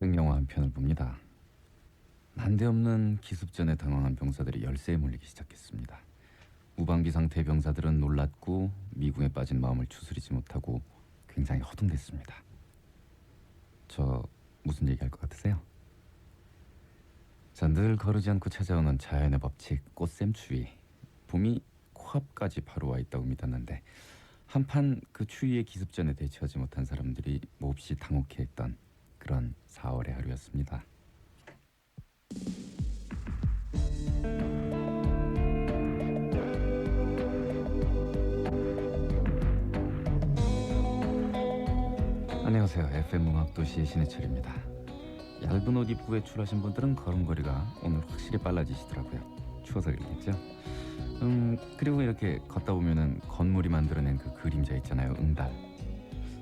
영화 한 편을 봅니다. 난데없는 기습전에 당황한 병사들이 열세에 몰리기 시작했습니다. 무방비 상태의 병사들은 놀랐고 미궁에 빠진 마음을 추스리지 못하고 굉장히 허둥댔습니다. 저 무슨 얘기할 것 같으세요? 자, 늘 거르지 않고 찾아오는 자연의 법칙, 꽃샘추위. 봄이 코앞까지 바로 와 있다고 믿었는데 한판 그 추위의 기습전에 대처하지 못한 사람들이 몹시 당혹해했던 그런 4월의 하루였습니다. 안녕하세요. FM 음악도시의 신해철입니다. 얇은 옷 입고 외출하신 분들은 걸음걸이가 오늘 확실히 빨라지시더라고요. 추워서 그렇겠죠? 그리고 이렇게 걷다 보면은 건물이 만들어낸 그 그림자 있잖아요. 응달.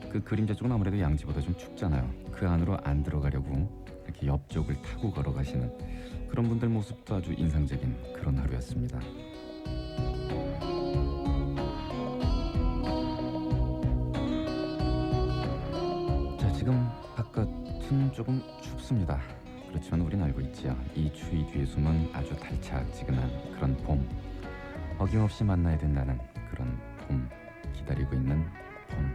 그 그림자 쪽은 아무래도 양지보다 좀 춥잖아요. 그 안으로 안 들어가려고 이렇게 옆쪽을 타고 걸어가시는 그런 분들 모습도 아주 인상적인 그런 하루였습니다. 자, 지금 바깥은 조금 춥습니다. 그렇지만 우린 알고 있지요. 이 추위 뒤에 숨은 아주 달짝지근한 그런 봄. 어김없이 만나야 된다는 그런 봄. 기다리고 있는 봄.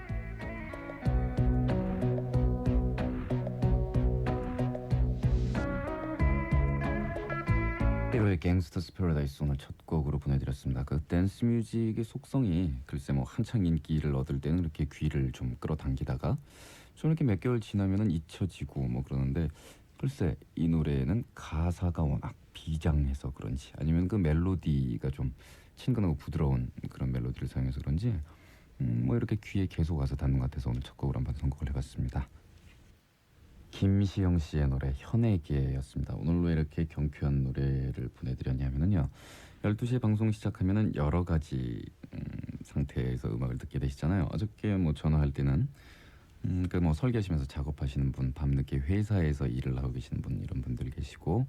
1호의 갱스터스 패러다이스 오늘 첫 곡으로 보내드렸습니다. 그 댄스 뮤직의 속성이 글쎄 뭐 한창 인기를 얻을 때는 이렇게 귀를 좀 끌어당기다가 좀 이렇게 몇 개월 지나면은 잊혀지고 뭐 그러는데 글쎄 이 노래는 가사가 워낙 비장해서 그런지 아니면 그 멜로디가 좀 친근하고 부드러운 그런 멜로디를 사용해서 그런지 뭐 이렇게 귀에 계속 와서 닿는 것 같아서 오늘 첫 곡으로 한번 선곡을 해봤습니다. 김시영 씨의 노래 현애기였습니다. 오늘 왜 이렇게 경쾌한 노래를 보내드렸냐면요. 12시에 방송 시작하면은 여러 가지 상태에서 음악을 듣게 되시잖아요. 어저께 뭐 전화할 때는 그 뭐 설계하시면서 작업하시는 분, 밤늦게 회사에서 일을 하고 계시는 분 이런 분들 계시고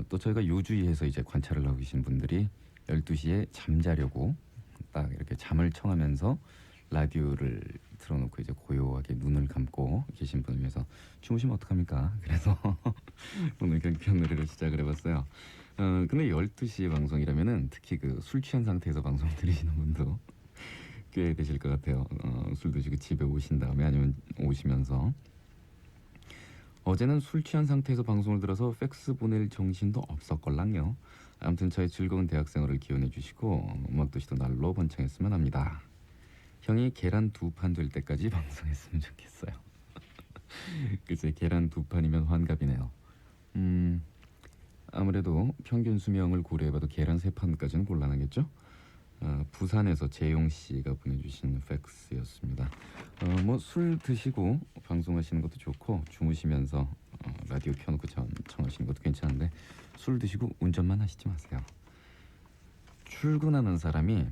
또 저희가 요주의해서 이제 관찰을 하고 계신 분들이 12시에 잠자려고 딱 이렇게 잠을 청하면서 라디오를 틀어놓고 이제 고요하게 눈을 감고 계신 분을 위해서 주무시면 어떡합니까? 그래서 오늘 경쾌한 노래를 시작을 해봤어요. 근데 12시 방송이라면은 특히 그 술 취한 상태에서 방송 들으시는 분도 꽤 되실 것 같아요. 술 드시고 집에 오신 다음에 아니면 오시면서 어제는 술 취한 상태에서 방송을 들어서 팩스 보낼 정신도 없었걸랑요. 아무튼 저의 즐거운 대학생활을 기원해 주시고 음악도시도 날로 번창했으면 합니다. 형이 계란 2판 될 때까지 방송했으면 좋겠어요. 글쎄 계란 2판이면 환갑이네요. 아무래도 평균 수명을 고려해봐도 계란 3판까지는 곤란하겠죠? 부산에서 재용씨가 보내주신 팩스였습니다. 뭐 술 드시고 방송하시는 것도 좋고 주무시면서 라디오 켜놓고 청하시는 것도 괜찮은데 술 드시고 운전만 하시지 마세요. 출근하는 사람이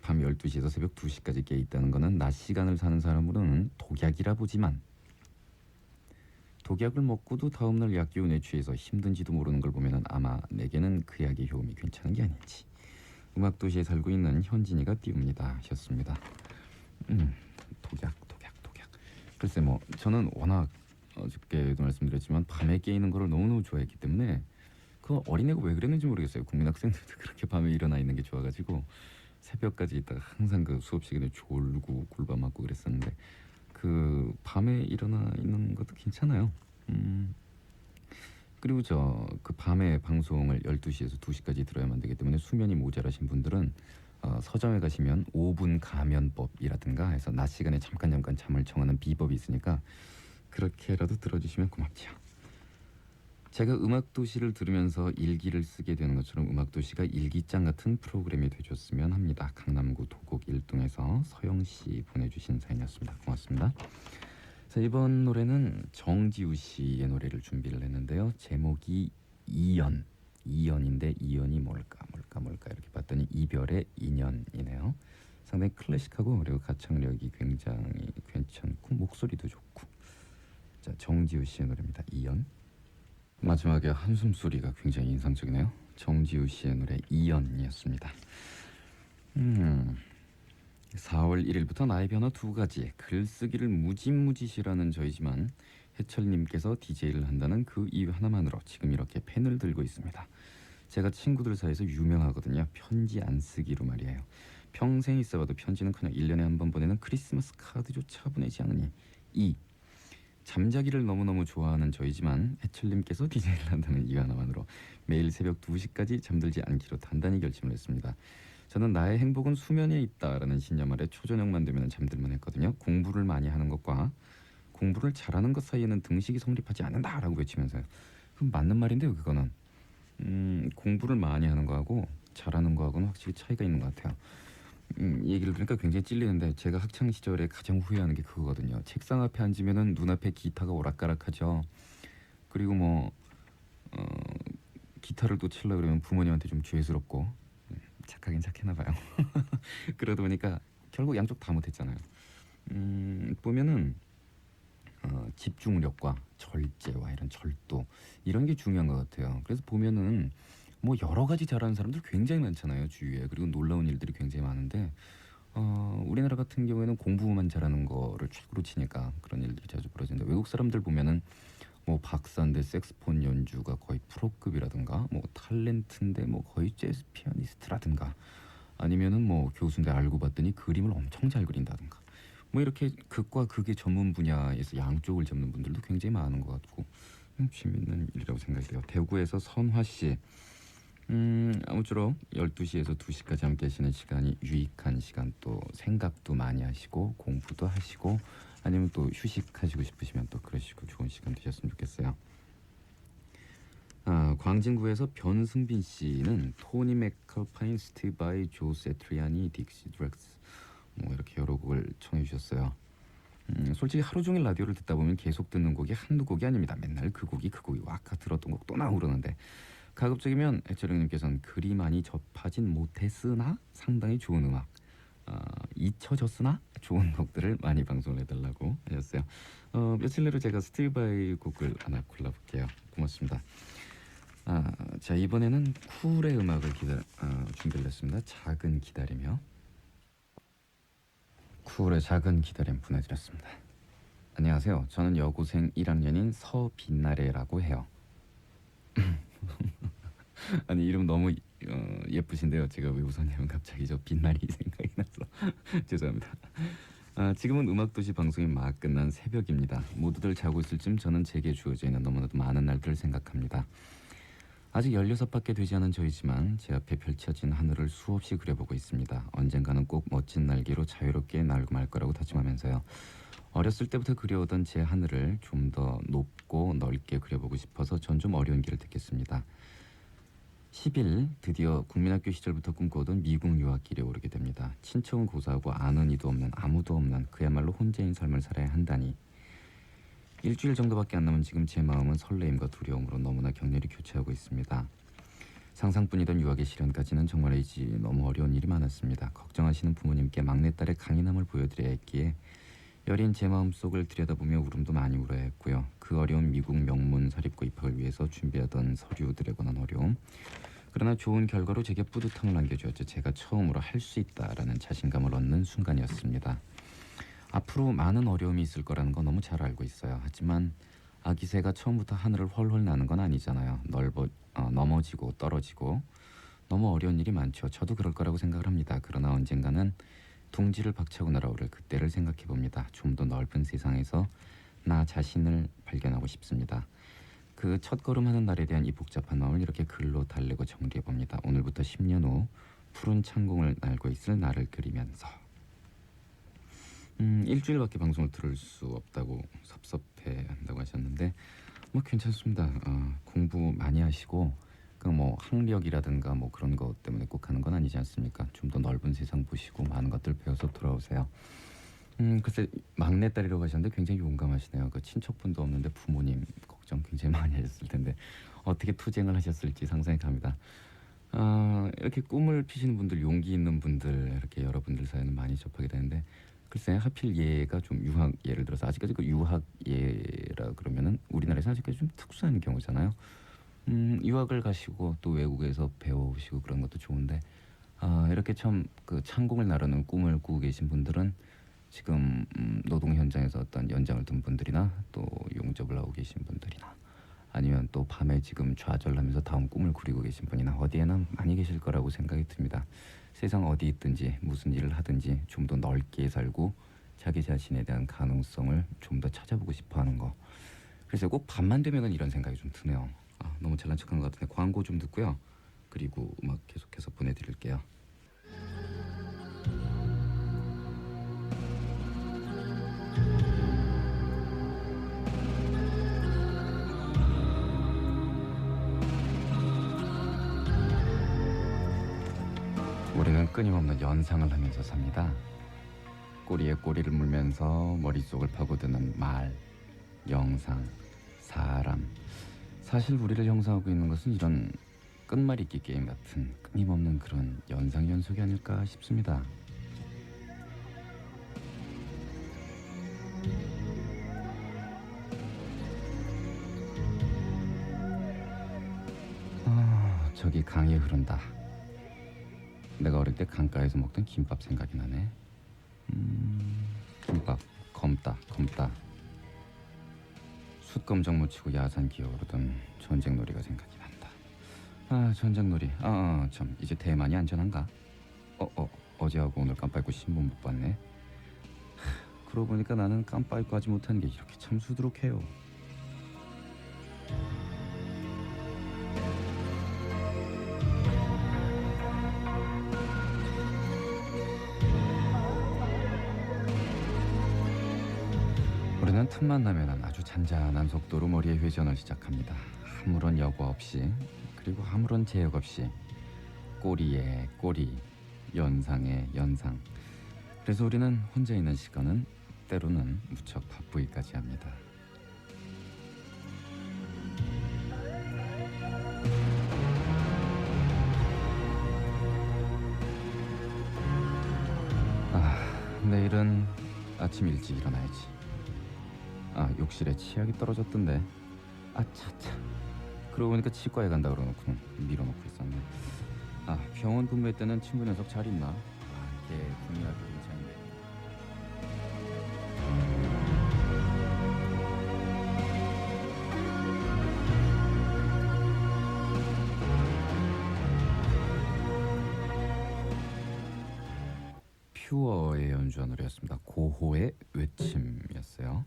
밤 12시에서 새벽 2시까지 깨 있다는 거는 낮 시간을 사는 사람으로는 독약이라 보지만 독약을 먹고도 다음날 약 기운에 취해서 힘든지도 모르는 걸 보면 아마 내게는 그 약의 효험이 괜찮은 게 아닌지 음악도시에 살고 있는 현진이가 띄웁니다 하셨습니다. 독약. 글쎄 뭐 저는 워낙 어저께도 말씀드렸지만 밤에 깨이는 거를 너무너무 좋아했기 때문에 그 어린애가 왜 그랬는지 모르겠어요. 국민학생들도 그렇게 밤에 일어나 있는 게 좋아가지고 새벽까지 있다가 항상 그 수업 시간에 졸고 꿀밤 맞고 그랬었는데 그 밤에 일어나 있는 것도 괜찮아요. 그리고 저 그 밤에 방송을 12시에서 2시까지 들어야만 되기 때문에 수면이 모자라신 분들은 서점에 가시면 5분 가면법이라든가 해서 낮 시간에 잠깐 잠을 청하는 비법이 있으니까 그렇게라도 들어주시면 고맙죠. 제가 음악도시를 들으면서 일기를 쓰게 되는 것처럼 음악도시가 일기장 같은 프로그램이 되줬으면 합니다. 강남구 도곡 1동에서 서영씨 보내주신 사연이었습니다. 고맙습니다. 자, 이번 노래는 정지우 씨의 노래를 준비를 했는데요. 제목이 이연인데 이연이 뭘까 이렇게 봤더니 이별의 인연이네요. 상당히 클래식하고 그리고 가창력이 굉장히 괜찮고 목소리도 좋고. 자, 정지우 씨의 노래입니다. 이연. 마지막에 한숨 소리가 굉장히 인상적이네요. 정지우 씨의 노래 이연이었습니다. 4월 1일부터 나의 변화 2가지. 글쓰기를 무지무지 싫어하는 저이지만 해철님께서 DJ를 한다는 그 이유 하나만으로 지금 이렇게 펜을 들고 있습니다. 제가 친구들 사이에서 유명하거든요. 편지 안 쓰기로 말이에요. 평생 있어봐도 편지는커녕 1년에 한 번 보내는 크리스마스 카드조차 보내지 않으니. 이 잠자기를 너무너무 좋아하는 저이지만 해철님께서 DJ를 한다는 이유 하나만으로 매일 새벽 2시까지 잠들지 않기로 단단히 결심을 했습니다. 저는 나의 행복은 수면에 있다라는 신념 아래 초저녁만 되면 잠들만 했거든요. 공부를 많이 하는 것과 공부를 잘하는 것 사이에는 등식이 성립하지 않는다라고 외치면서요. 그럼 맞는 말인데요, 그거는. 공부를 많이 하는 거하고 잘하는 거하고는 확실히 차이가 있는 것 같아요. 이 얘기를 들으니까 굉장히 찔리는데 제가 학창 시절에 가장 후회하는 게 그거거든요. 책상 앞에 앉으면은 눈앞에 기타가 오락가락하죠. 그리고 뭐 어, 기타를 또 치려 그러면 부모님한테 좀 죄스럽고 착하긴 착했나 봐요. 그러다 보니까 결국 양쪽 다 못했잖아요. 보면은 집중력과 절제와 이런 절도 이런 게 중요한 것 같아요. 그래서 보면은 뭐 여러 가지 잘하는 사람들 굉장히 많잖아요 주위에. 그리고 놀라운 일들이 굉장히 많은데 우리나라 같은 경우에는 공부만 잘하는 거를 최고로 치니까 그런 일들이 자주 벌어진다. 외국 사람들 보면은 뭐 박사인데 색스폰 연주가 거의 프로급이라든가 뭐 탤런트인데 뭐 거의 재즈 피아니스트라든가 아니면은 뭐 교수인데 알고 봤더니 그림을 엄청 잘 그린다든가 뭐 이렇게 극과 극의 전문 분야에서 양쪽을 잡는 분들도 굉장히 많은 것 같고 재밌는 일이라고 생각이 돼요. 대구에서 선화 씨. 아무쪼록 12시에서 2시까지 함께 하시는 시간이 유익한 시간, 또 생각도 많이 하시고 공부도 하시고 아니면 또 휴식하시고 싶으시면 또 그러시고 좋은 시간 되셨으면 좋겠어요. 광진구에서 변승빈 씨는 토니 맥컬파인, 스티브 바이, 조 세트리아니, 딕시 드렉스 뭐 이렇게 여러 곡을 청해 주셨어요. 솔직히 하루 종일 라디오를 듣다 보면 계속 듣는 곡이 한두 곡이 아닙니다. 맨날 그 곡이 아까 들었던 곡 또 나오고 그러는데 가급적이면 해철형님께서는 그리 많이 접하진 못했으나 상당히 좋은 음악, 잊혀졌으나 좋은 곡들을 많이 방송을 해달라고 하셨어요. 며칠 내로 제가 스티브 바이 곡을 하나 골라볼게요. 고맙습니다. 자, 이번에는 쿨의 음악을 준비를 했습니다. 작은 기다림이요. 쿨의 작은 기다림 보내드렸습니다. 안녕하세요. 저는 여고생 1학년인 서빛나래라고 해요. 아니 이름 너무 예쁘신데요. 제가 왜 웃었냐면 갑자기 저 빛날이 생각이 나서 죄송합니다. 지금은 음악도시 방송이 막 끝난 새벽입니다. 모두들 자고 있을 쯤 저는 제게 주어져 있는 너무나도 많은 날들을 생각합니다. 아직 16밖에 되지 않은 저이지만 제 앞에 펼쳐진 하늘을 수없이 그려보고 있습니다. 언젠가는 꼭 멋진 날개로 자유롭게 날고 말 거라고 다짐하면서요. 어렸을 때부터 그려오던 제 하늘을 좀 더 높고 넓게 그려보고 싶어서 전 좀 어려운 길을 택했습니다. 10일 드디어 국민학교 시절부터 꿈꿔오던 미국 유학길에 오르게 됩니다. 친척은 고사하고 아는 이도 없는 아무도 없는 그야말로 혼자인 삶을 살아야 한다니. 일주일 정도밖에 안 남은 지금 제 마음은 설레임과 두려움으로 너무나 격렬히 교차하고 있습니다. 상상뿐이던 유학의 실현까지는 정말이지 너무 어려운 일이 많았습니다. 걱정하시는 부모님께 막내딸의 강인함을 보여드려야 했기에 여린 제 마음속을 들여다보며 울음도 많이 울어야 했고요. 그 어려운 미국 명문 사립고 입학을 위해서 준비하던 서류들에 관한 어려움, 그러나 좋은 결과로 제게 뿌듯함을 안겨주었죠. 제가 처음으로 할 수 있다라는 자신감을 얻는 순간이었습니다. 앞으로 많은 어려움이 있을 거라는 건 너무 잘 알고 있어요. 하지만 아기 새가 처음부터 하늘을 헐헐 나는 건 아니잖아요. 넘어지고 떨어지고 너무 어려운 일이 많죠. 저도 그럴 거라고 생각을 합니다. 그러나 언젠가는 둥지를 박차고 날아오를 그때를 생각해 봅니다. 좀 더 넓은 세상에서 나 자신을 발견하고 싶습니다. 그 첫걸음하는 날에 대한 이 복잡한 마음을 이렇게 글로 달래고 정리해 봅니다. 오늘부터 10년 후 푸른 창공을 날고 있을 나를 그리면서. 일주일밖에 방송을 들을 수 없다고 섭섭해 한다고 하셨는데 뭐 괜찮습니다. 공부 많이 하시고 그 뭐 학력이라든가 뭐 그런 것 때문에 꼭 하는 건 아니지 않습니까? 좀 더 넓은 세상 보시고 많은 것들 배워서 돌아오세요. 글쎄 막내딸이라고 하셨는데 굉장히 용감하시네요. 그 친척분도 없는데 부모님 걱정 굉장히 많이 하셨을 텐데 어떻게 투쟁을 하셨을지 상상이 갑니다. 이렇게 꿈을 피시는 분들, 용기 있는 분들 이렇게 여러분들 사이에는 많이 접하게 되는데 글쎄 하필 얘가 좀 유학, 예를 들어서 아직까지 그 유학 예라 그러면은 우리나라에서 아직까지 좀 특수한 경우잖아요. 유학을 가시고 또 외국에서 배워오시고 그런 것도 좋은데 이렇게 참 그 창공을 나르는 꿈을 꾸고 계신 분들은 지금 노동 현장에서 어떤 연장을 둔 분들이나 또 용접을 하고 계신 분들이나 아니면 또 밤에 지금 좌절하면서 다음 꿈을 꾸리고 계신 분이나 어디에나 많이 계실 거라고 생각이 듭니다. 세상 어디 있든지 무슨 일을 하든지 좀 더 넓게 살고 자기 자신에 대한 가능성을 좀 더 찾아보고 싶어 하는 거. 그래서 꼭 밤만 되면은 이런 생각이 좀 드네요. 너무 잘난 척한 것 같은데 광고 좀 듣고요. 그리고 음악 계속해서 보내드릴게요. 우리는 끊임없는 연상을 하면서 삽니다. 꼬리에 꼬리를 물면서 머릿속을 파고드는 말, 영상, 사람. 사실 우리를 형성하고 있는 것은 이런 끝말잇기 게임 같은 끊임없는 그런 연상연속이 아닐까 싶습니다. 저기 강이 흐른다. 내가 어릴 때 강가에서 먹던 김밥 생각이 나네. 김밥 검다. 숯검정 묻히고 야산 기어오르던 전쟁놀이가 생각이 난다. 전쟁놀이. 참 이제 대만이 안전한가? 어제하고 오늘 깜빡 잊고 신문 못 봤네. 그러고 보니까 나는 깜빡 잊고 하지 못한 게 이렇게 참 수두룩해요. 우리는 틈만 나면 아주 잔잔한 속도로 머리의 회전을 시작합니다. 아무런 여과 없이, 그리고 아무런 제약 없이 꼬리에 꼬리, 연상에 연상. 그래서 우리는 혼자 있는 시간은 때로는 무척 바쁘기까지 합니다. 내일은 아침 일찍 일어나야지. 욕실에 치약이 떨어졌던데. 차차. 그러고 보니까 치과에 간다 그러놓고 밀어놓고 있었네. 병원 근무할 때는 친구 녀석 잘 있나? 걔 중요하게 괜찮은데. 퓨어의 연주한 노래였습니다. 고호의 외침이었어요.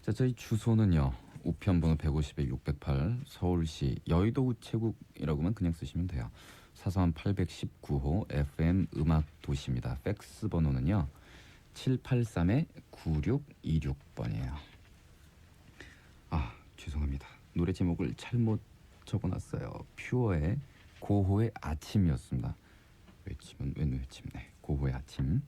자, 저희 주소는요. 우편번호 150에 608 서울시 여의도 우체국이라고만 그냥 쓰시면 돼요. 사서한 819호 FM 음악 도시입니다. 팩스 번호는요. 783에 9626번이에요. 죄송합니다. 노래 제목을 잘못 적어놨어요. 퓨어의 고호의 아침이었습니다. 외침은 웬 외침네. 고호의 아침.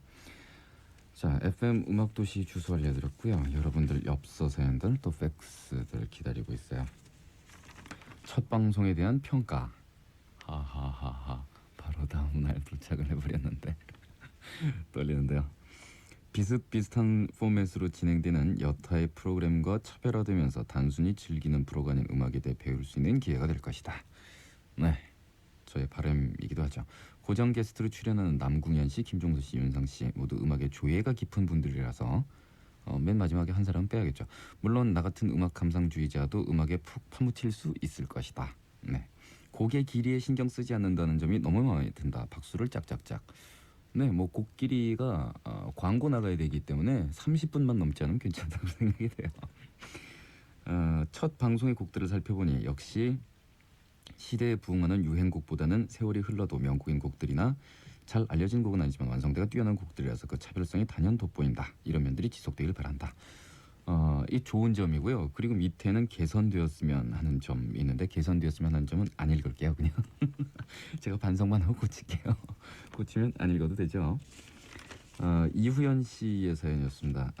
자, FM 음악도시 주소 알려드렸고요. 여러분들 엽서 사연들 또 팩스들 기다리고 있어요. 첫 방송에 대한 평가. 하하하하. 바로 다음날 도착을 해버렸는데 떨리는데요. 비슷비슷한 포맷으로 진행되는 여타의 프로그램과 차별화되면서 단순히 즐기는 프로가 아닌 음악에 대해 배울 수 있는 기회가 될 것이다. 네, 저의 바람이기도 하죠. 고정 게스트로 출연하는 남궁현 씨, 김종서 씨, 윤상 씨 모두 음악에 조예가 깊은 분들이라서 맨 마지막에 한 사람은 빼야겠죠. 물론 나 같은 음악 감상주의자도 음악에 푹 파묻힐 수 있을 것이다. 네, 곡의 길이에 신경 쓰지 않는다는 점이 너무 마음에 든다. 박수를 짝짝짝. 네, 뭐 곡 길이가 광고 나가야 되기 때문에 30분만 넘지 않으면 괜찮다고 생각이 돼요. 첫 방송의 곡들을 살펴보니 역시 시대에 부응하는 유행곡보다는 세월이 흘러도 명곡인 곡들이나 잘 알려진 곡은 아니지만 완성도가 뛰어난 곡들이라서 그 차별성이 단연 돋보인다. 이런 면들이 지속되길 바란다. 이 좋은 점이고요. 그리고 밑에는 개선되었으면 하는 점이 있는데 개선되었으면 하는 점은 안 읽을게요. 그냥 제가 반성만 하고 고칠게요. 고치면 안 읽어도 되죠. 이후연 씨의 사연이었습니다.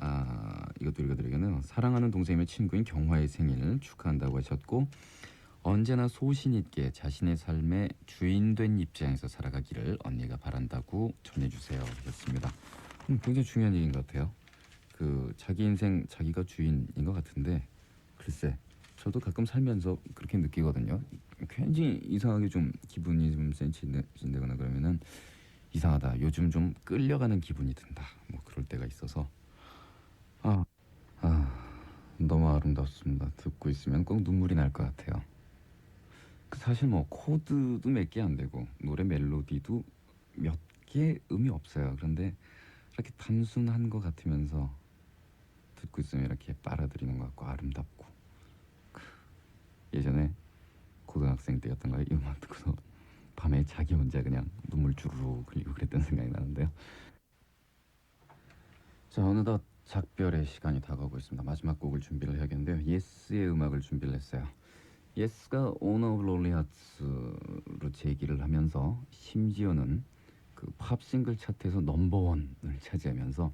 이것도 읽어드리겠네요. 사랑하는 동생이며 친구인 경화의 생일 축하한다고 하셨고 언제나 소신 있게 자신의 삶의 주인 된 입장에서 살아가기를 언니가 바란다고 전해주세요. 그렇습니다. 굉장히 중요한 얘기인 것 같아요. 자기 인생 자기가 주인인 것 같은데 글쎄 저도 가끔 살면서 그렇게 느끼거든요. 굉장히 이상하게 좀 기분이 좀 센치되거나 그러면은 이상하다. 요즘 좀 끌려가는 기분이 든다. 뭐 그럴 때가 있어서 아, 너무 아름답습니다. 듣고 있으면 꼭 눈물이 날 것 같아요. 사실 뭐 코드도 몇 개 안 되고 노래 멜로디도 몇 개 음이 없어요. 그런데 이렇게 단순한 것 같으면서 듣고 있으면 이렇게 빨아들이는 것 같고 아름답고 예전에 고등학생 때였던가요? 이 음악 듣고서 밤에 자기 혼자 그냥 눈물 주르륵 흘리고 그랬던 생각이 나는데요. 자, 어느덧 작별의 시간이 다가오고 있습니다. 마지막 곡을 준비를 해야겠는데요. 예스의 음악을 준비를 했어요. 예스가 Owner of Lonely Hearts로 재기를 하면서 심지어는 그 팝 싱글 차트에서 넘버원을 차지하면서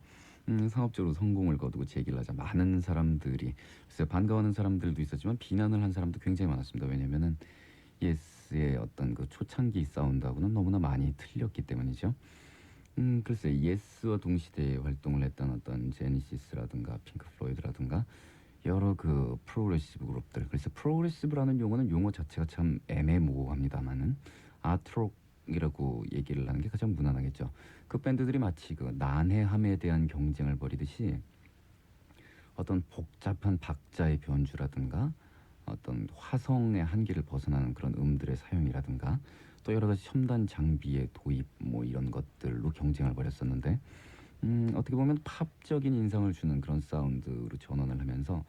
상업적으로 성공을 거두고 재기를 하자 많은 사람들이 글쎄 반가워하는 사람들도 있었지만 비난을 한 사람도 굉장히 많았습니다. 왜냐면은 예스의 어떤 그 초창기 사운드하고는 너무나 많이 틀렸기 때문이죠. 글쎄 예스와 동시대에 활동을 했던 어떤 제니시스라든가 핑크 플로이드라든가 여러 그 프로그레시브 그룹들 글쎄 프로그레시브라는 용어는 용어 자체가 참 애매모호합니다만은 아트록이라고 얘기를 하는 게 가장 무난하겠죠. 그 밴드들이 마치 그 난해함에 대한 경쟁을 벌이듯이 어떤 복잡한 박자의 변주라든가 어떤 화성의 한계를 벗어나는 그런 음들의 사용이라든가 또 여러 가지 첨단 장비의 도입 뭐 이런 것들로 경쟁을 벌였었는데 어떻게 보면 팝적인 인상을 주는 그런 사운드로 전환을 하면서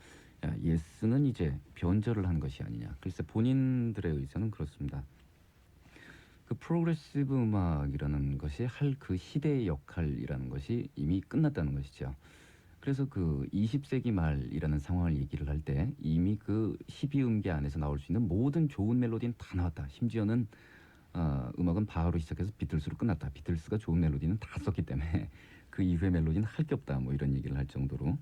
야, 예스는 이제 변절을 한 것이 아니냐. 글쎄 본인들의 의사는 그렇습니다. 그 프로그레시브 음악이라는 것이 할 그 시대의 역할이라는 것이 이미 끝났다는 것이죠. 그래서 그 20세기 말이라는 상황을 얘기를 할 때 이미 그 12음계 안에서 나올 수 있는 모든 좋은 멜로디는 다 나왔다. 심지어는 음악은 바하로 시작해서 비틀스로 끝났다. 비틀스가 좋은 멜로디는 다 썼기 때문에 그 이후의 멜로디는 할 게 없다. 뭐 이런 얘기를 할 정도로.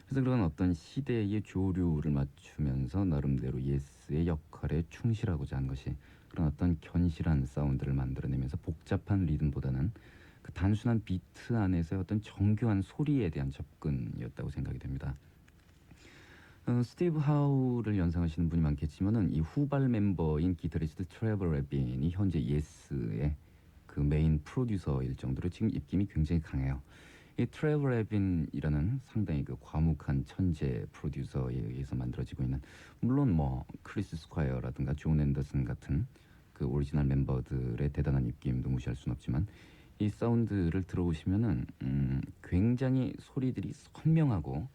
그래서 그런 어떤 시대의 조류를 맞추면서 나름대로 예스의 역할에 충실하고자 한 것이 그런 어떤 견실한 사운드를 만들어내면서 복잡한 리듬보다는 그 단순한 비트 안에서의 어떤 정교한 소리에 대한 접근이었다고 생각이 됩니다. 스티브 하우를 연상하시는 분이 많겠지만은 이 후발 멤버인 기타리스트 트레버 레빈이 현재 예스의 그 메인 프로듀서일 정도로 지금 입김이 굉장히 강해요. 이 트레버 레빈이라는 상당히 그 과묵한 천재 프로듀서에 의해서 만들어지고 있는 물론 뭐 크리스 스콰이어라든가 존 앤더슨 같은 그 오리지널 멤버들의 대단한 입김도 무시할 수는 없지만 이 사운드를 들어보시면은 굉장히 소리들이 선명하고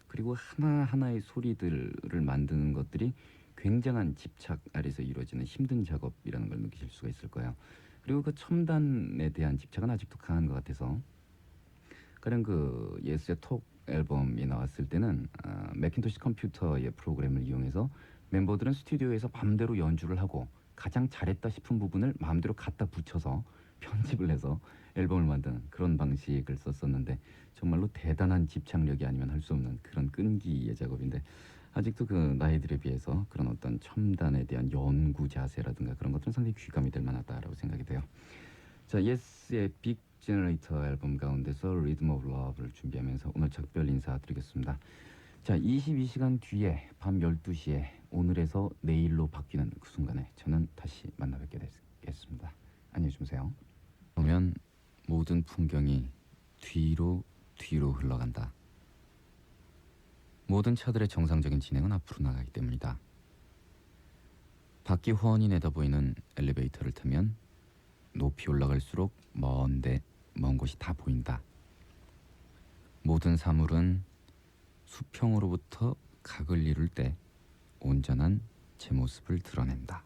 그리고 하나하나의 소리들을 만드는 것들이 굉장한 집착 아래서 이루어지는 힘든 작업이라는 걸 느끼실 수가 있을 거예요. 그리고 그 첨단에 대한 집착은 아직도 강한 것 같아서 가령 그 예스의 톡 앨범이 나왔을 때는 매킨토시 컴퓨터의 프로그램을 이용해서 멤버들은 스튜디오에서 마음대로 연주를 하고 가장 잘했다 싶은 부분을 마음대로 갖다 붙여서 편집을 해서 앨범을 만드는 그런 방식을 썼었는데 정말로 대단한 집착력이 아니면 할 수 없는 그런 끈기의 작업인데 아직도 그 나이들에 비해서 그런 어떤 첨단에 대한 연구 자세라든가 그런 것들은 상당히 귀감이 될 만하다라고 생각이 돼요. 자, 예스의 빅 제너레이터 앨범 가운데서 Rhythm of Love를 준비하면서 오늘 작별 인사드리겠습니다. 자, 22시간 뒤에 밤 12시에 오늘에서 내일로 바뀌는 그 순간에 저는 다시 만나 뵙게 되겠습니다. 안녕히 주무세요. 보면 모든 풍경이 뒤로 흘러간다. 모든 차들의 정상적인 진행은 앞으로 나가기 때문이다. 밖이 훤히 내다보이는 엘리베이터를 타면 높이 올라갈수록 먼 곳이 다 보인다. 모든 사물은 수평으로부터 각을 이룰 때 온전한 제 모습을 드러낸다.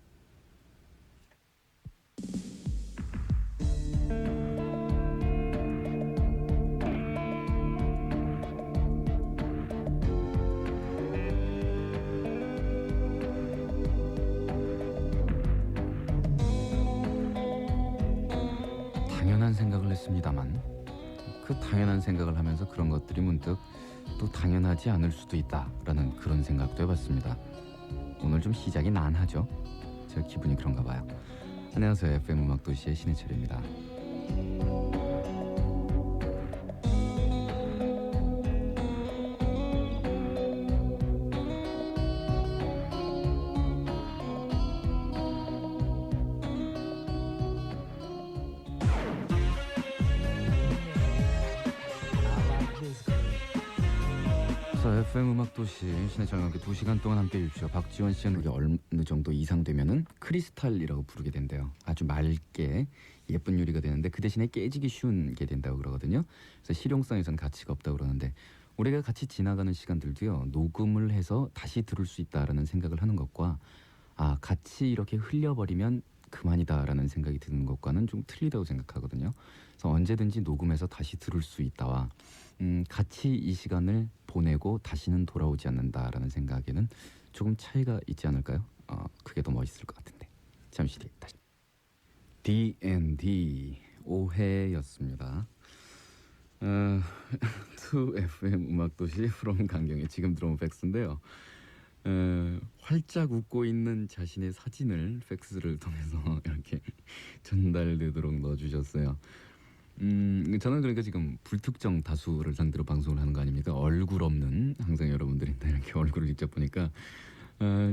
당연한 생각을 했습니다만 그 당연한 생각을 하면서 그런 것들이 문득 또 당연하지 않을 수도 있다라는 그런 생각도 해봤습니다. 오늘 좀 시작이 난하죠? 제 기분이 그런가 봐요. 안녕하세요. FM 음악도시의 신해철입니다. FM 음악도시 신의 저녁 함께 2시간 동안 함께 해주십시오. 박지원 씨는 우리 어느 정도 이상 되면은 크리스탈이라고 부르게 된대요. 아주 맑게 예쁜 유리가 되는데 그 대신에 깨지기 쉬운 게 된다고 그러거든요. 그래서 실용성에서는 가치가 없다고 그러는데 우리가 같이 지나가는 시간들도요. 녹음을 해서 다시 들을 수 있다라는 생각을 하는 것과 같이 이렇게 흘려버리면 그만이다라는 생각이 드는 것과는 좀 틀리다고 생각하거든요. 그래서 언제든지 녹음해서 다시 들을 수 있다와 같이 이 시간을 보내고 다시는 돌아오지 않는다라는 생각에는 조금 차이가 있지 않을까요? 그게 더 멋있을 것 같은데. 잠시 뒤에 다시. D&D 오해였습니다. 2FM 음악도시 from 강경의 지금 들어온 팩스인데요. 활짝 웃고 있는 자신의 사진을 팩스를 통해서 이렇게 전달되도록 넣어주셨어요. 저는 그러니까 지금 불특정 다수를 상대로 방송을 하는 거 아닙니까? 얼굴 없는 항상 여러분들이 이렇게 얼굴을 직접 보니까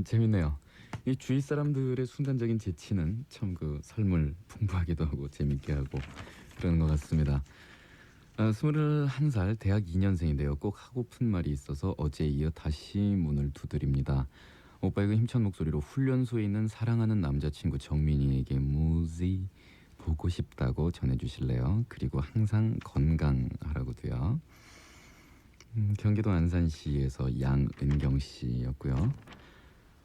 재밌네요. 이 주위 사람들의 순간적인 재치는 참 그 삶을 풍부하기도 하고 재밌게 하고 그러는 것 같습니다. 21살 대학 2년생인데요. 꼭 하고픈 말이 있어서 어제에 이어 다시 문을 두드립니다. 오빠의 그 힘찬 목소리로 훈련소에 있는 사랑하는 남자친구 정민이에게 무지 보고 싶다고 전해주실래요? 그리고 항상 건강하라고도요. 경기도 안산시에서 양은경 씨였고요.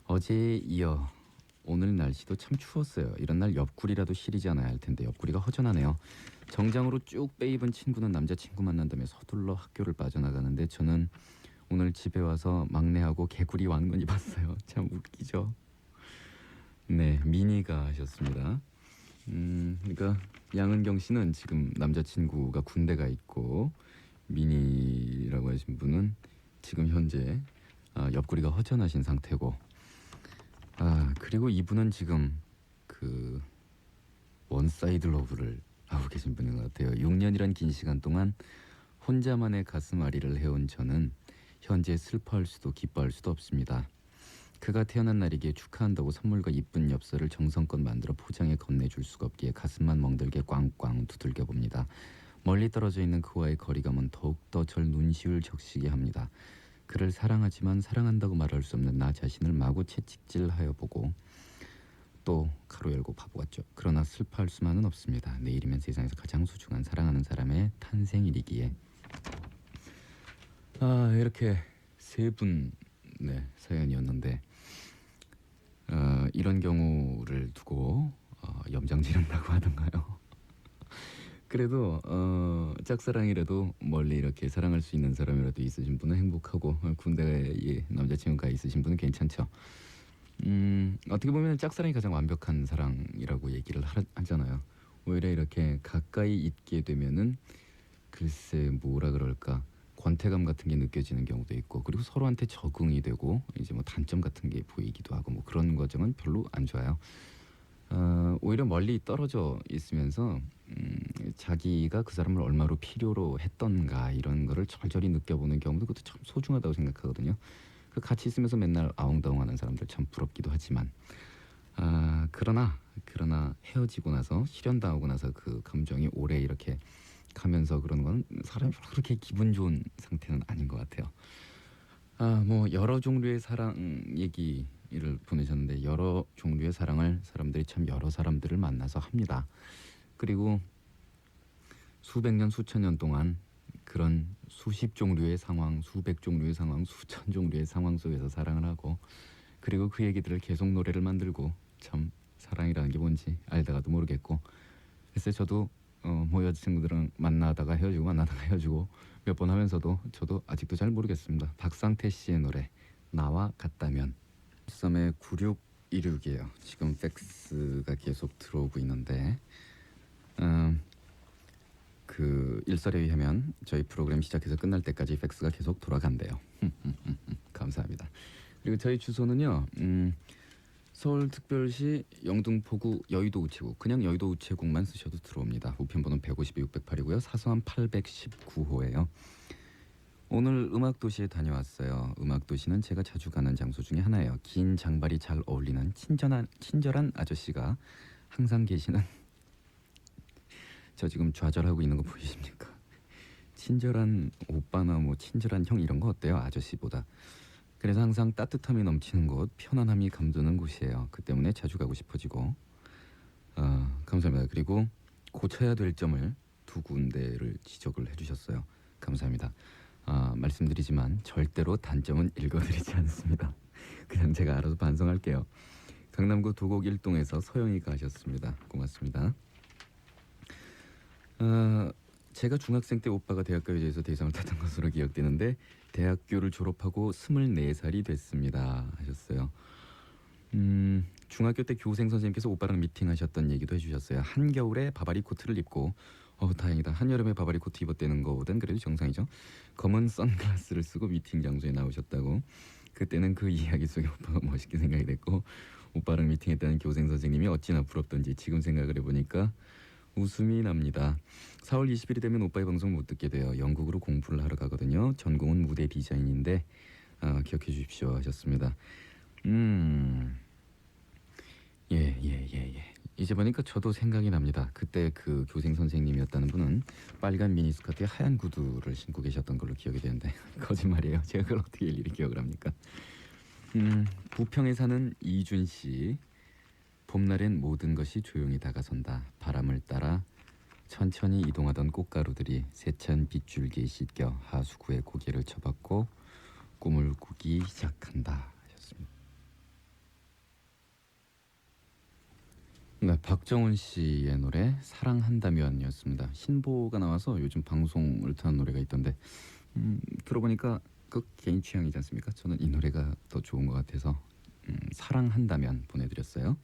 어제에 이어 오늘 날씨도 참 추웠어요. 이런 날 옆구리라도 시리지 않아야 할 텐데 옆구리가 허전하네요. 정장으로 쭉 빼입은 친구는 남자친구 만난다며 서둘러 학교를 빠져나가는데 저는 오늘 집에 와서 막내하고 개구리 왕눈 입었어요. 참 웃기죠. 네, 미니가 하셨습니다. 그러니까 양은경 씨는 지금 남자친구가 군대가 있고 미니라고 하신 분은 지금 현재 옆구리가 허전하신 상태고 그리고 이분은 지금 그 원사이드 러브를 하고 계신 분인 것 같아요. 6년이란 긴 시간 동안 혼자만의 가슴앓이를 해온 저는 현재 슬퍼할 수도 기뻐할 수도 없습니다. 그가 태어난 날이기에 축하한다고 선물과 이쁜 엽서를 정성껏 만들어 포장해 건네줄 수가 없기에 가슴만 멍들게 꽝꽝 두들겨 봅니다. 멀리 떨어져 있는 그와의 거리감은 더욱더 절 눈시울 적시게 합니다. 그를 사랑하지만 사랑한다고 말할 수 없는 나 자신을 마구 채찍질하여 보고 또 가로 열고 바보 같죠. 그러나 슬퍼할 수만은 없습니다. 내일이면 세상에서 가장 소중한 사랑하는 사람의 탄생일이기에. 이렇게 세 분 사연이었는데 이런 경우를 두고 염장 지른다고 하던가요? 그래도 짝사랑이라도 멀리 이렇게 사랑할 수 있는 사람이라도 있으신 분은 행복하고 군대에 남자친구가 있으신 분은 괜찮죠. 어떻게 보면 짝사랑이 가장 완벽한 사랑이라고 얘기를 하잖아요. 오히려 이렇게 가까이 있게 되면은 글쎄 뭐라 그럴까 권태감 같은 게 느껴지는 경우도 있고 그리고 서로한테 적응이 되고 이제 뭐 단점 같은 게 보이기도 하고 뭐 그런 과정은 별로 안 좋아요. 오히려 멀리 떨어져 있으면서 자기가 그 사람을 얼마로 필요로 했던가 이런 거를 절절히 느껴보는 경우도 그것도 참 소중하다고 생각하거든요. 그 같이 있으면서 맨날 아웅다웅하는 사람들 참 부럽기도 하지만 그러나 헤어지고 나서 실연당하고 나서 그 감정이 오래 이렇게 가면서 그런 건 사람이 그렇게 기분 좋은 상태는 아닌 것 같아요. 뭐 여러 종류의 사랑 얘기를 보내셨는데 여러 종류의 사랑을 사람들이 참 여러 사람들을 만나서 합니다. 그리고 수백 년 수천 년 동안 그런 수십 종류의 상황, 수백 종류의 상황, 수천 종류의 상황 속에서 사랑을 하고 그리고 그 얘기들을 계속 노래를 만들고 참 사랑이라는 게 뭔지 알다가도 모르겠고 글쎄 저도 뭐 여자친구들은 만나다가 헤어지고 만나다가 헤어지고 몇 번 하면서도 저도 아직도 잘 모르겠습니다. 박상태 씨의 노래 나와 같다면 13의 9616이에요. 지금 팩스가 계속 들어오고 있는데 그 일설에 의하면 저희 프로그램 시작해서 끝날 때까지 팩스가 계속 돌아간대요. 감사합니다. 그리고 저희 주소는요. 서울특별시 영등포구 여의도 우체국 그냥 여의도 우체국만 쓰셔도 들어옵니다. 우편번호 152 608이고요. 사서함 819호예요. 오늘 음악도시에 다녀왔어요. 음악도시는 제가 자주 가는 장소 중에 하나예요. 긴 장발이 잘 어울리는 친절한 아저씨가 항상 계시는 저 지금 좌절하고 있는 거 보이십니까? 친절한 오빠나 뭐 친절한 형 이런 거 어때요? 아저씨보다. 그래서 항상 따뜻함이 넘치는 곳, 편안함이 감도는 곳이에요. 그 때문에 자주 가고 싶어지고. 감사합니다. 그리고 고쳐야 될 점을 두 군데를 지적을 해주셨어요. 감사합니다. 말씀드리지만 절대로 단점은 읽어드리지 않습니다. 그냥 제가 알아서 반성할게요. 강남구 도곡 1동에서 서영이가 하셨습니다. 고맙습니다. 제가 중학생 때 오빠가 대학가요제에서 대상을 탔던 것으로 기억되는데 대학교를 졸업하고 24살이 됐습니다 하셨어요. 중학교 때 교생 선생님께서 오빠랑 미팅하셨던 얘기도 해주셨어요. 한겨울에 바바리 코트를 입고 다행이다. 한여름에 바바리 코트 입었다는 거보단 그래도 정상이죠. 검은 선글라스를 쓰고 미팅 장소에 나오셨다고. 그때는 그 이야기 속에 오빠가 멋있게 생각이 됐고 오빠랑 미팅했다는 교생 선생님이 어찌나 부럽던지 지금 생각을 해보니까 웃음이 납니다. 4월 20일이 되면 오빠의 방송 못 듣게 돼요. 영국으로 공부를 하러 가거든요. 전공은 무대 디자인인데 기억해 주십시오 하셨습니다. 예. 이제 보니까 저도 생각이 납니다. 그때 그 교생 선생님이었다는 분은 빨간 미니스커트에 하얀 구두를 신고 계셨던 걸로 기억이 되는데 거짓말이에요. 제가 그걸 어떻게 일일이 기억을 합니까? 부평에 사는 이준 씨. 봄날엔 모든 것이 조용히 다가선다. 바람을 따라 천천히 이동하던 꽃가루들이 세찬 빗줄기에 씻겨 하수구에 고개를 쳐박고 꿈을 꾸기 시작한다 하셨습니다. 네, 박정훈 씨의 노래 사랑한다면이었습니다. 신보가 나와서 요즘 방송을 타는 노래가 있던데 들어보니까 그 개인 취향이지 않습니까? 저는 이 노래가 더 좋은 것 같아서 사랑한다면 보내드렸어요.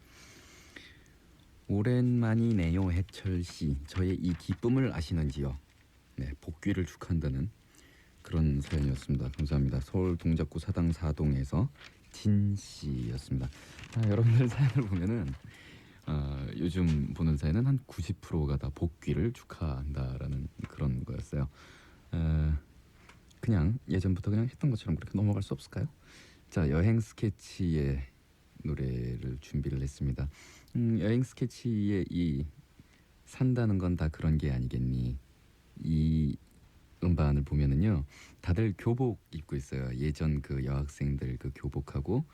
오랜만이네요 해철씨. 저의 이 기쁨을 아시는지요? 네, 복귀를 축하한다는 그런 사연이었습니다. 감사합니다. 서울 동작구 사당 4동에서 진씨였습니다. 여러분들 사연을 보면은 요즘 보는 사연은 한 90%가 다 복귀를 축하한다라는 그런 거였어요. 그냥 예전부터 그냥 했던 것처럼 그렇게 넘어갈 수 없을까요? 자, 여행 스케치의 노래를 준비를 했습니다. 여행 스케치의 이 산다는 건 다 그런 게 아니겠니? 이 음반을 보면은요, 다들 교복 입고 있어요. 예전 그 여학생들 그 교복하고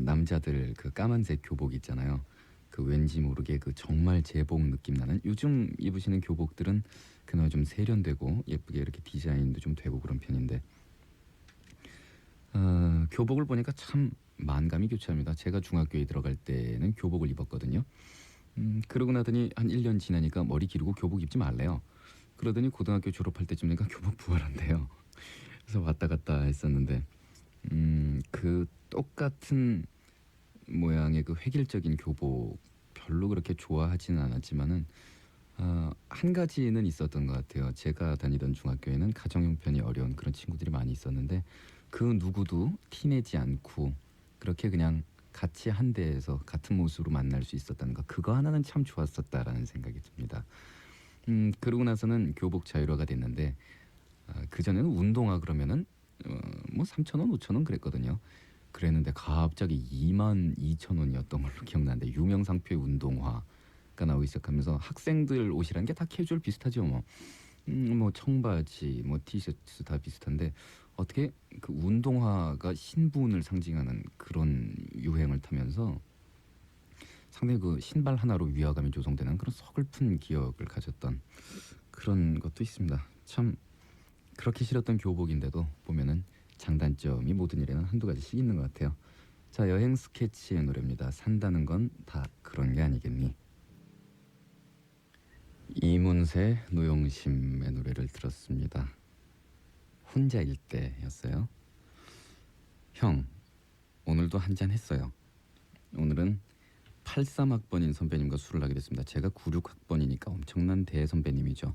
남자들 그 까만색 교복 있잖아요. 그 왠지 모르게 그 정말 제복 느낌 나는 요즘 입으시는 교복들은 그나마 좀 세련되고 예쁘게 이렇게 디자인도 좀 되고 그런 편인데 교복을 보니까 참 만감이 교차합니다. 제가 중학교에 들어갈 때는 교복을 입었거든요. 그러고 나더니 한 1년 지나니까 머리 기르고 교복 입지 말래요. 그러더니 고등학교 졸업할 때쯤 되니까 교복 부활한대요. 그래서 왔다 갔다 했었는데 그 똑같은 모양의 그 획일적인 교복 별로 그렇게 좋아하지는 않았지만은 한 가지는 있었던 것 같아요. 제가 다니던 중학교에는 가정 형편이 어려운 그런 친구들이 많이 있었는데 그 누구도 티내지 않고 그렇게 그냥 같이 한 대에서 같은 모습으로 만날 수 있었다는 거, 그거 하나는 참 좋았었다라는 생각이 듭니다. 그러고 나서는 교복 자율화가 됐는데 그전에는 운동화 그러면은 뭐 3,000원, 5,000원 그랬거든요. 그랬는데 갑자기 22,000원이었던 걸로 기억나는데 유명 상표의 운동화가 나오기 시작하면서 학생들 옷이란 게 다 캐주얼 비슷하죠. 뭐 청바지, 뭐 티셔츠 다 비슷한데 어떻게 그 운동화가 신분을 상징하는 그런 유행을 타면서 상당히 그 신발 하나로 위화감이 조성되는 그런 서글픈 기억을 가졌던 그런 것도 있습니다. 참 그렇게 싫었던 교복인데도 보면은 장단점이 모든 일에는 한두 가지씩 있는 것 같아요. 자, 여행 스케치의 노래입니다. 산다는 건 다 그런 게 아니겠니? 이문세, 노영심의 노래를 들었습니다. 혼자일 때였어요. 형, 오늘도 한잔 했어요. 오늘은 83학번인 선배님과 술을 하게 됐습니다. 제가 96학번이니까 엄청난 대선배님이죠.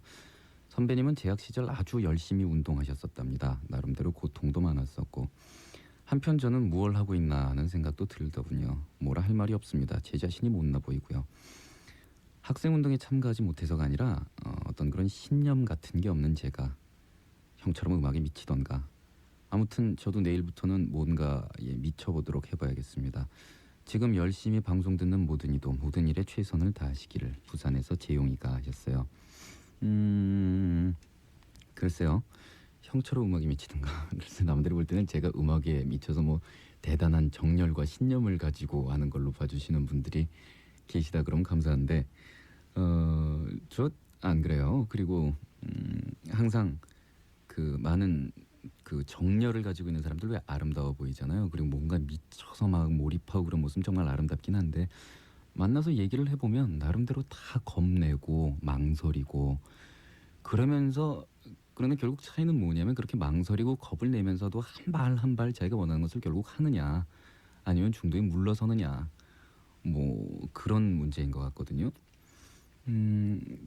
선배님은 재학 시절 아주 열심히 운동하셨었답니다. 나름대로 고통도 많았었고 한편 저는 무얼 하고 있나 하는 생각도 들더군요. 뭐라 할 말이 없습니다. 제 자신이 못나 보이고요. 학생운동에 참가하지 못해서가 아니라 어떤 그런 신념 같은 게 없는 제가 형처럼 음악에 미치던가 아무튼 저도 내일부터는 뭔가에 미쳐보도록 해봐야겠습니다. 지금 열심히 방송 듣는 모든 이도 모든 일에 최선을 다하시기를 부산에서 재용이가 하셨어요. 그 글쎄요. 형처럼 음악에 미치든가. 글쎄 남들이 볼 때는 제가 음악에 미쳐서 뭐 대단한 정열과 신념을 가지고 하는 걸로 봐주시는 분들이 계시다 그러면 감사한데 저 안 그래요. 그리고 항상 그 많은 그 정열을 가지고 있는 사람들 왜 아름다워 보이잖아요. 그리고 뭔가 미쳐서 막 몰입하고 그런 모습 정말 아름답긴 한데 만나서 얘기를 해보면 나름대로 다 겁내고 망설이고 그러면서 그러나 결국 차이는 뭐냐면 그렇게 망설이고 겁을 내면서도 한 발 한 발 자기가 원하는 것을 결국 하느냐 아니면 중도에 물러서느냐 뭐 그런 문제인 것 같거든요.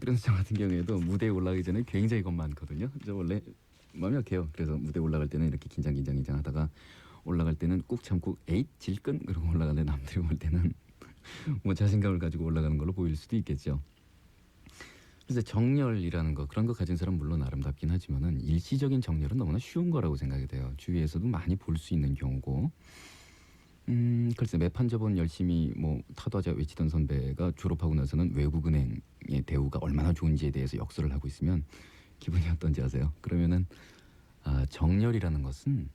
그래서 저 같은 경우에도 무대에 올라가기 전에 굉장히 겁 많거든요. 저 원래 마음이 약해요. 그래서 무대 올라갈 때는 이렇게 긴장 하다가 올라갈 때는 꾹 참고 에잇 질끈 그러고 올라가는데 남들이 볼 때는 뭐 자신감을 가지고 올라가는 걸로 보일 수도 있겠죠. 그래서 정열이라는 거 그런 거 가진 사람 물론 아름답긴 하지만은 일시적인 정열은 너무나 쉬운 거라고 생각이 돼요. 주위에서도 많이 볼 수 있는 경우고. 글쎄 매판 저번 열심히 뭐 타도하자 외치던 선배가 졸업하고 나서는 외국은행의 대우가 얼마나 좋은지에 대해서 역설을 하고 있으면 기분이 어떤지 아세요? 그러면은 정열이라는 것은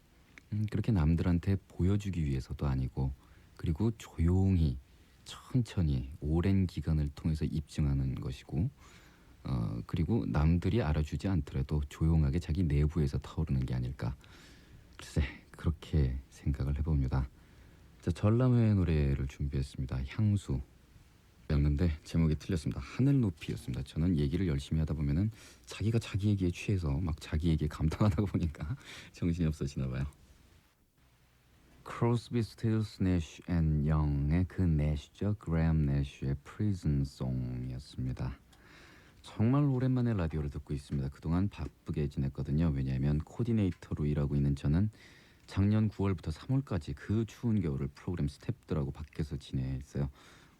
그렇게 남들한테 보여주기 위해서도 아니고 그리고 조용히 천천히 오랜 기간을 통해서 입증하는 것이고 그리고 남들이 알아주지 않더라도 조용하게 자기 내부에서 타오르는 게 아닐까. 글쎄 그렇게 생각을 해봅니다. 자, 전람회의 노래를 준비했습니다. 향수 였는데 제목이 틀렸습니다. 하늘 높이였습니다. 저는 얘기를 열심히 하다 보면은 자기가 자기 얘기에 취해서 막 자기 얘기에 감탄하다 보니까 정신이 없어지나 봐요. 크로스비, 스틸스, 내쉬 앤 영의 그 내쉬죠. 그레엄 내쉬의 프리즌 송이었습니다. 정말 오랜만에 라디오를 듣고 있습니다. 그동안 바쁘게 지냈거든요. 왜냐하면 코디네이터로 일하고 있는 저는 작년 9월부터 3월까지 그 추운 겨울을 프로그램 스태프들하고 밖에서 지냈어요.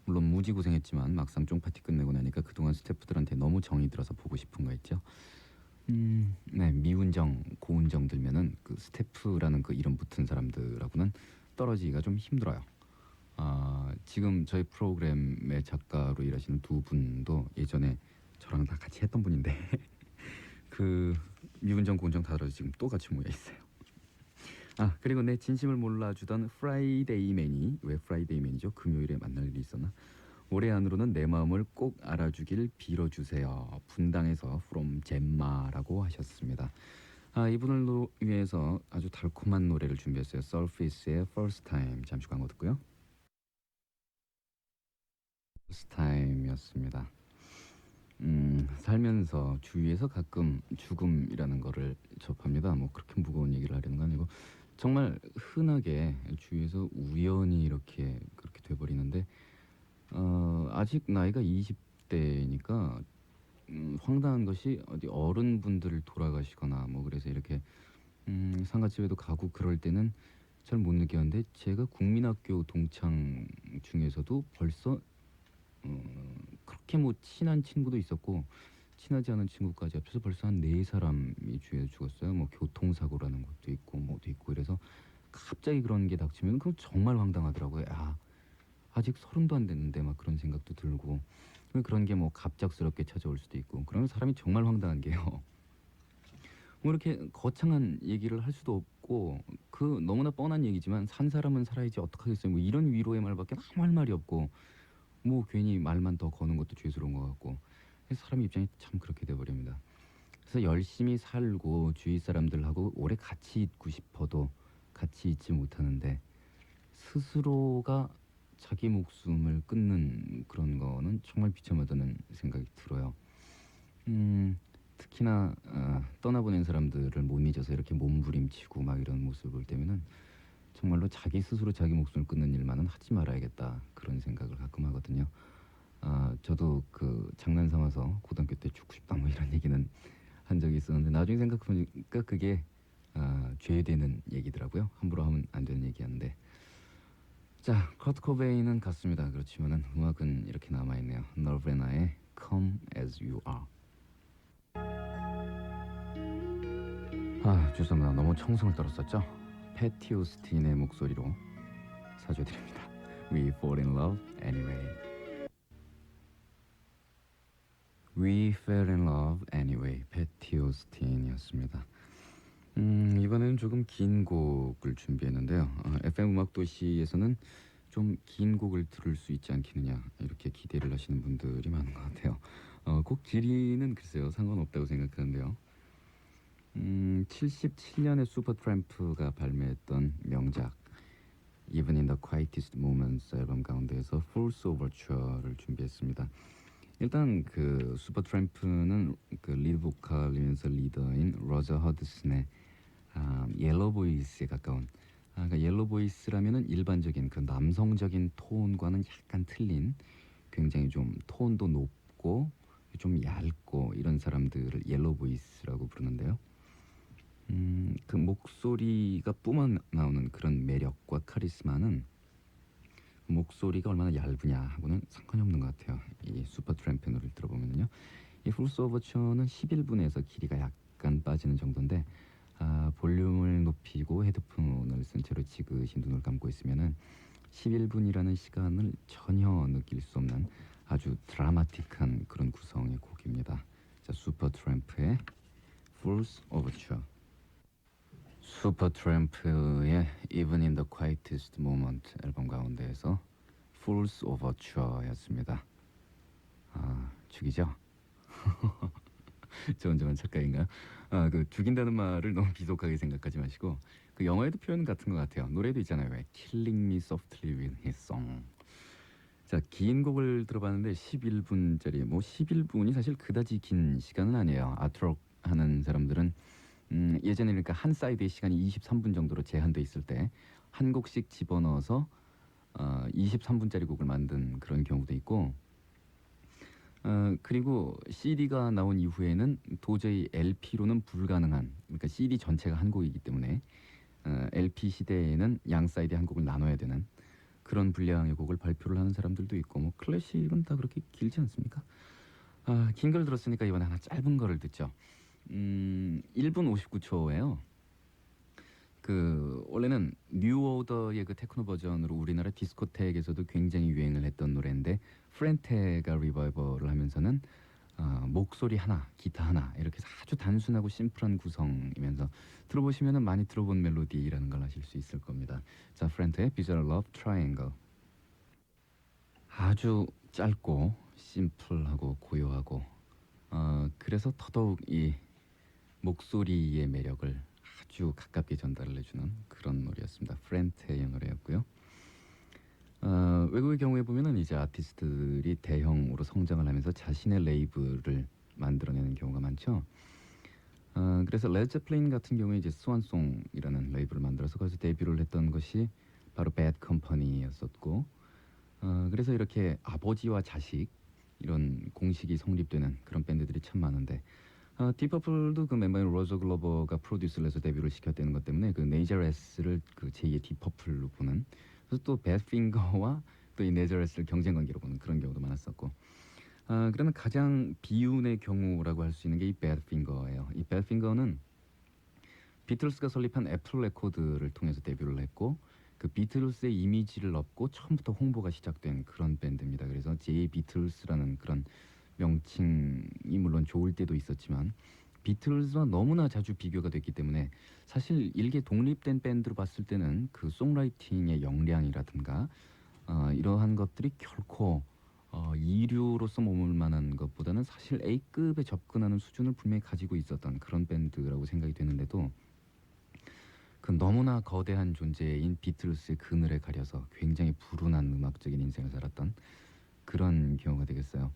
물론 무지고생했지만 막상 쫑파티 끝내고 나니까 그동안 스태프들한테 너무 정이 들어서 보고 싶은 거 있죠. 네, 미운정, 고운정 들면은 그 스태프라는 그 이름 붙은 사람들하고는 떨어지기가 좀 힘들어요. 지금 저희 프로그램의 작가로 일하시는 두 분도 예전에 저랑 다 같이 했던 분인데 그 미운정, 고운정 다 떨어져 지금 또 같이 모여 있어요. 그리고 내 진심을 몰라주던 프라이데이맨이 왜 프라이데이맨이죠? 금요일에 만날 일이 있었나? 올해 안으로는 내 마음을 꼭 알아주길 빌어주세요. 분당에서 from 젬마라고 하셨습니다. 이분을 위해서 아주 달콤한 노래를 준비했어요. Surface의 First Time. 잠시 광고 듣고요. First Time이었습니다. 살면서 주위에서 가끔 죽음이라는 거를 접합니다. 뭐 그렇게 무거운 얘기를 하려는 건 아니고 정말 흔하게 주위에서 우연히 이렇게 그렇게 돼버리는데 아직 나이가 20대니까 황당한 것이 어디 어른분들 돌아가시거나 뭐 그래서 이렇게 상가집에도 가고 그럴 때는 잘 못 느꼈는데 제가 국민학교 동창 중에서도 벌써 그렇게 뭐 친한 친구도 있었고 친하지 않은 친구까지 합쳐서 벌써 한 4사람이 주위에서 죽었어요. 뭐 교통사고라는 것도 있고 뭐도 있고 이래서 갑자기 그런 게 닥치면 그건 정말 황당하더라고요. 아직 30도 안 됐는데 막 그런 생각도 들고 그런 게 뭐 갑작스럽게 찾아올 수도 있고 그러면 사람이 정말 황당한 게요. 뭐 이렇게 거창한 얘기를 할 수도 없고 그 너무나 뻔한 얘기지만 산 사람은 살아야지 어떡하겠어요. 뭐 이런 위로의 말밖에 아무 할 말이 없고 뭐 괜히 말만 더 거는 것도 죄스러운 것 같고 사람 입장이 참 그렇게 돼버립니다. 그래서 열심히 살고 주위 사람들하고 오래 같이 있고 싶어도 같이 있지 못하는데 스스로가 자기 목숨을 끊는 그런 거는 정말 비참하다는 생각이 들어요. 특히나 떠나보낸 사람들을 못 잊어서 이렇게 몸부림치고 막 이런 모습을 볼 때면은 정말로 자기 스스로 자기 목숨을 끊는 일만은 하지 말아야겠다 그런 생각을 가끔 하거든요. 저도 그 장난 삼아서 고등학교 때 죽고 싶다 뭐 이런 얘기는 한 적이 있었는데 나중에 생각해보니까 그게 죄되는 얘기더라고요. 함부로 하면 안 되는 얘기였는데 자 커트 코베인은 갔습니다. 그렇지만은 음악은 이렇게 남아있네요. 너르베나의 Come As You Are. 죄송합니다. 너무 청승을 떨었었죠. 패티 오스틴의 목소리로 사줘드립니다. We fall in love anyway. We Fell in Love Anyway, 패티 오스틴이었습니다. 이번에는 조금 긴 곡을 준비했는데요. FM 음악 도시에서는 좀 긴 곡을 들을 수 있지 않겠느냐 이렇게 기대를 하시는 분들이 많은 것 같아요. 곡 길이는 글쎄요 상관없다고 생각하는데요. 77년에 슈퍼트램프가 발매했던 명작 Even in the Quietest Moments 앨범 가운데에서 Fool's Overture를 준비했습니다. 일단 그 슈퍼트램프는 그 리드 보컬이면서 리더인 로저 허드슨의 옐로 보이스에 가까운 그러니까 옐로 보이스라면은 일반적인 그 남성적인 톤과는 약간 틀린 굉장히 좀 톤도 높고 좀 얇고 이런 사람들을 옐로 보이스라고 부르는데요. 그 목소리가 뿜어 나오는 그런 매력과 카리스마는 목소리가 얼마나 얇으냐 하고는 상관이 없는 것 같아요. 이 슈퍼트램프 노래를 들어보면요. 이 풀스 오버처는 11분에서 길이가 약간 빠지는 정도인데 볼륨을 높이고 헤드폰을 쓴 채로 지그시 눈을 감고 있으면은 11분이라는 시간을 전혀 느낄 수 없는 아주 드라마틱한 그런 구성의 곡입니다. 자, 슈퍼트램프의 Fool's Overture. 슈퍼트램프의 Even in the Quietest Moment 앨범 가운데에서 Fool's Overture였습니다. 죽이죠? 저 혼자만 착각인가요? 그 죽인다는 말을 너무 비속하게 생각하지 마시고 그 영화에도 표현 같은 것 같아요. 노래도 있잖아요. 왜 Killing Me Softly with His Song. 자, 긴 곡을 들어봤는데 11분짜리 뭐 11분이 사실 그다지 긴 시간은 아니에요. 아트록 하는 사람들은 예전에 그러니까 한 사이드의 시간이 23분 정도로 제한돼 있을 때 한 곡씩 집어넣어서 23분짜리 곡을 만든 그런 경우도 있고 그리고 CD가 나온 이후에는 도저히 LP로는 불가능한 그러니까 CD 전체가 한 곡이기 때문에 LP 시대에는 양 사이드에 한 곡을 나눠야 되는 그런 분량의 곡을 발표를 하는 사람들도 있고 뭐 클래식은 다 그렇게 길지 않습니까? 긴 걸 들었으니까 이번에 하나 짧은 거를 듣죠. 1분 59초예요. 그 원래는 뉴 오더의 그 테크노 버전으로 우리나라 디스코텍에서도 굉장히 유행을 했던 노래인데 프렌테가 리바이벌을 하면서는 목소리 하나, 기타 하나 이렇게 해서 아주 단순하고 심플한 구성이면서 들어보시면은 많이 들어본 멜로디라는 걸 아실 수 있을 겁니다. 자, 프렌테의 비주얼 러브 트라이앵글. 아주 짧고 심플하고 고요하고 그래서 더더욱 이 목소리의 매력을 아주 가깝게 전달을 해주는 그런 노래였습니다. 프렌테의 노래였고요. 외국의 경우에 보면은 이제 아티스트들이 대형으로 성장을 하면서 자신의 레이블을 만들어내는 경우가 많죠. 그래서 레드제플린 같은 경우에 이제 스완송이라는 레이블을 만들어서 거기서 데뷔를 했던 것이 바로 배드 컴퍼니였었고, 그래서 이렇게 아버지와 자식 이런 공식이 성립되는 그런 밴드들이 참 많은데 디퍼플도 그 멤버인 로저 글로버가 프로듀스를 해서 데뷔를 시켰다는 것 때문에 그 네저레스를 그 제2의 디퍼플로 보는 그래서 또 배드핑거와 또 이 네저레스를 경쟁 관계로 보는 그런 경우도 많았었고 그러면 가장 비운의 경우라고 할 수 있는 게 이 배드핑거예요. 이 배드핑거는 비틀스가 설립한 애플 레코드를 통해서 데뷔를 했고 그 비틀스의 이미지를 얻고 처음부터 홍보가 시작된 그런 밴드입니다. 그래서 제 비틀스라는 그런 명칭이 물론 좋을 때도 있었지만 비틀즈와 너무나 자주 비교가 됐기 때문에 사실 일개 독립된 밴드로 봤을 때는 그 송라이팅의 역량이라든가 이러한 것들이 결코 2류로서 머물 만한 것보다는 사실 A급에 접근하는 수준을 분명히 가지고 있었던 그런 밴드라고 생각이 되는데도 그 너무나 거대한 존재인 비틀스의 그늘에 가려서 굉장히 불운한 음악적인 인생을 살았던 그런 경우가 되겠어요.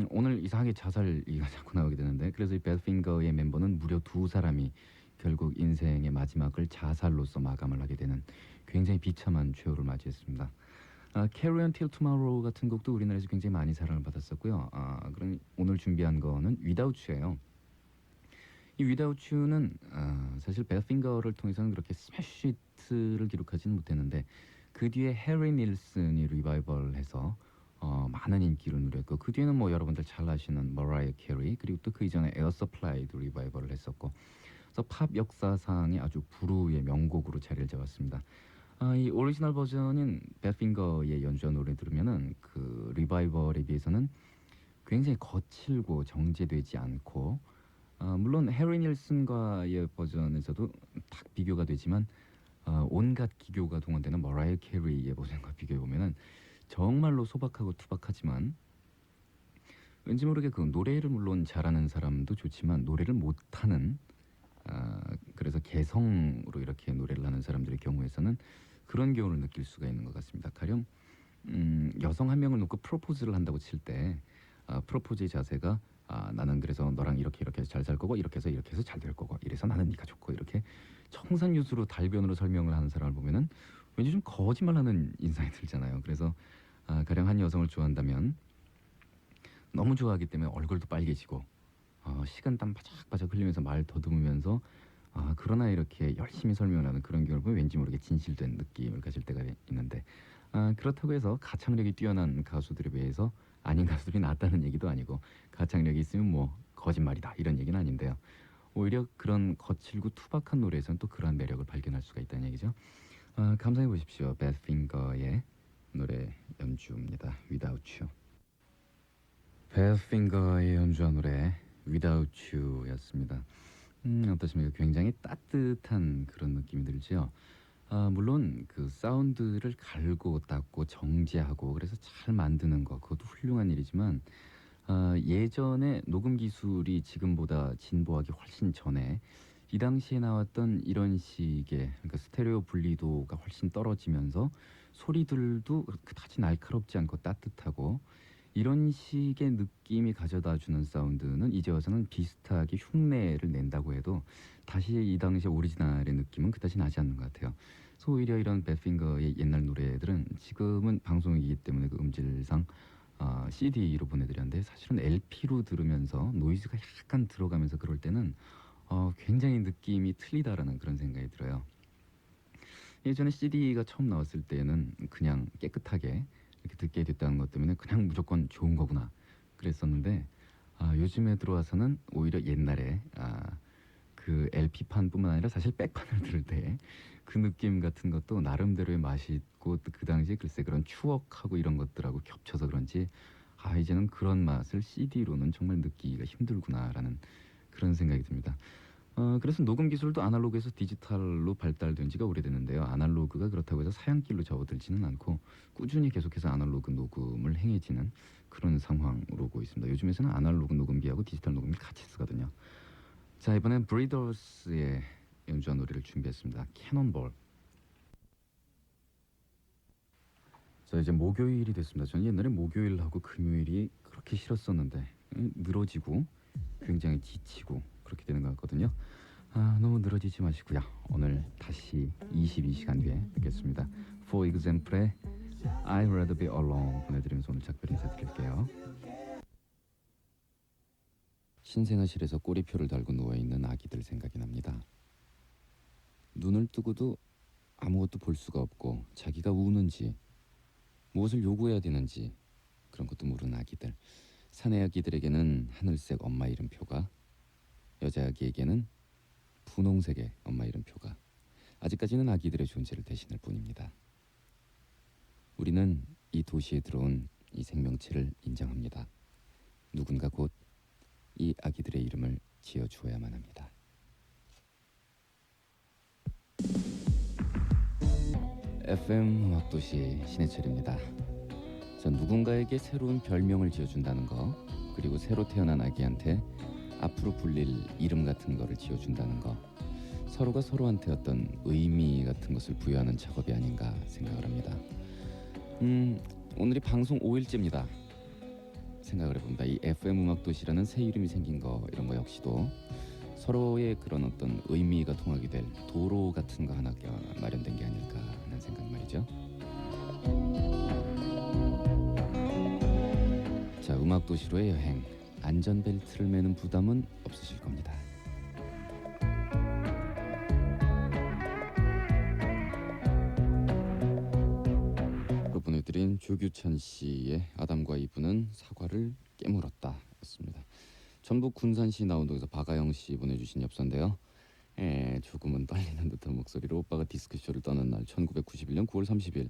오늘 이상하게 자살 얘기가 자꾸 나오게 되는데 그래서 이 배드핑거의 멤버는 무려 2사람이 결국 인생의 마지막을 자살로서 마감을 하게 되는 굉장히 비참한 최후를 맞이했습니다. Carry On Till Tomorrow 같은 곡도 우리나라에서 굉장히 많이 사랑을 받았었고요. 그럼 오늘 준비한 거는 Without You예요. 이 Without You는 사실 배드핑거를 통해서는 그렇게 스매시 히트를 기록하지는 못했는데 그 뒤에 해리 닐슨이 리바이벌해서 많은 인기를 누렸고 그 뒤에는 뭐 여러분들 잘 아시는 머라이어 캐리 그리고 또 그 이전에 에어 서플라이도 리바이벌을 했었고 그래서 팝 역사상의 아주 불후의 명곡으로 자리를 잡았습니다. 이 오리지널 버전인 배드핑거의 연주한 노래 들으면은 그 리바이벌에 비해서는 굉장히 거칠고 정제되지 않고 물론 해리 닐슨과의 버전에서도 딱 비교가 되지만 온갖 기교가 동원되는 머라이어 캐리의 버전과 비교해 보면은 정말로 소박하고 투박하지만 왠지 모르게 그 노래를 물론 잘하는 사람도 좋지만 노래를 못하는 그래서 개성으로 이렇게 노래를 하는 사람들의 경우에서는 그런 교훈을 느낄 수가 있는 것 같습니다. 가령 여성 한 명을 놓고 프로포즈를 한다고 칠 때 프로포즈의 자세가 나는 그래서 너랑 이렇게 이렇게 해서 잘 살 거고 이렇게 해서 잘 될 거고 이래서 나는 네가 좋고 이렇게 청산유수로 달변으로 설명을 하는 사람을 보면은 왠지 좀 거짓말하는 인상이 들잖아요. 그래서 가령 한 여성을 좋아한다면 너무 좋아하기 때문에 얼굴도 빨개지고 식은땀 바짝바짝 흘리면서 말 더듬으면서 그러나 이렇게 열심히 설명을 하는 그런 경우를 보면 왠지 모르게 진실된 느낌을 가질 때가 있는데 그렇다고 해서 가창력이 뛰어난 가수들에 비해서 아닌 가수들이 낫다는 얘기도 아니고 가창력이 있으면 뭐 거짓말이다 이런 얘기는 아닌데요. 오히려 그런 거칠고 투박한 노래에서는 또 그러한 매력을 발견할 수가 있다는 얘기죠. 감상해 보십시오. 배드핑거의 노래 연주입니다. Without You. 배드핑거의 연주한 노래 Without You였습니다. 어떠십니까? 굉장히 따뜻한 그런 느낌이 들죠. 물론 그 사운드를 갈고 닦고 정제하고 그래서 잘 만드는 거 그것도 훌륭한 일이지만 예전에 녹음 기술이 지금보다 진보하기 훨씬 전에 이 당시에 나왔던 이런 식의 그러니까 스테레오 분리도가 훨씬 떨어지면서 소리들도 그다지 날카롭지 않고 따뜻하고 이런 식의 느낌이 가져다주는 사운드는 이제 와서는 비슷하게 흉내를 낸다고 해도 다시 이 당시 오리지널의 느낌은 그다지 나지 않는 것 같아요. 그래서 오히려 이런 배핑거의 옛날 노래들은 지금은 방송이기 때문에 그 음질상 CD로 보내드렸는데 사실은 LP로 들으면서 노이즈가 약간 들어가면서 그럴 때는 굉장히 느낌이 틀리다라는 그런 생각이 들어요. 예전에 CD가 처음 나왔을 때는 그냥 깨끗하게 이렇게 듣게 됐다는 것 때문에 그냥 무조건 좋은 거구나 그랬었는데 요즘에 들어와서는 오히려 옛날에 그 LP판뿐만 아니라 사실 백판을 들을 때 그 느낌 같은 것도 나름대로의 맛이 있고 그 당시 글쎄 그런 추억하고 이런 것들하고 겹쳐서 그런지 이제는 그런 맛을 CD로는 정말 느끼기가 힘들구나라는 그런 생각이 듭니다. 그래서 녹음 기술도 아날로그에서 디지털로 발달된 지가 오래됐는데요. 아날로그가 그렇다고 해서 사양길로 접어들지는 않고 꾸준히 계속해서 아날로그 녹음을 행해지는 그런 상황으로 오고 있습니다. 요즘에서는 아날로그 녹음기하고 디지털 녹음기 같이 쓰거든요. 자, 이번엔 브리더스의 연주한 노래를 준비했습니다. 캐논볼. 자, 이제 목요일이 됐습니다. 저는 옛날에 목요일하고 금요일이 그렇게 싫었었는데 늘어지고 굉장히 지치고 그렇게 되는 것 같거든요. 너무 늘어지지 마시고요. 오늘 다시 22시간 뒤에 뵙겠습니다. For example의 I'd rather be alone 보내드리면서 오늘 작별 인사드릴게요. 신생아실에서 꼬리표를 달고 누워있는 아기들 생각이 납니다. 눈을 뜨고도 아무것도 볼 수가 없고 자기가 우는지 무엇을 요구해야 되는지 그런 것도 모르는 아기들. 사내 아기들에게는 하늘색 엄마 이름표가, 여자 아기에게는 분홍색의 엄마 이름표가 아직까지는 아기들의 존재를 대신할 뿐입니다. 우리는 이 도시에 들어온 이 생명체를 인정합니다. 누군가 곧 이 아기들의 이름을 지어주어야만 합니다. FM 음악도시 신해철입니다. 전 누군가에게 새로운 별명을 지어준다는 거, 그리고 새로 태어난 아기한테 앞으로 불릴 이름 같은 거를 지어준다는 거, 서로가 서로한테 어떤 의미 같은 것을 부여하는 작업이 아닌가 생각을 합니다. 오늘이 방송 5일째입니다. 생각을 해봅니다. 이 FM 음악도시라는 새 이름이 생긴 거, 이런 거 역시도 서로의 그런 어떤 의미가 통하게 될 도로 같은 거 하나 마련된 게 아닐까 하는 생각 말이죠. 자, 음악도시로의 여행, 안전벨트를 매는 부담은 없으실 겁니다. 보내드린 조규찬 씨의 아담과 이브는 사과를 깨물었다 였습니다. 전북 군산시 나운동에서 박아영 씨 보내주신 엽서인데요. 조금은 떨리는 듯한 목소리로 오빠가 디스크쇼를 떠난 날 1991년 9월 30일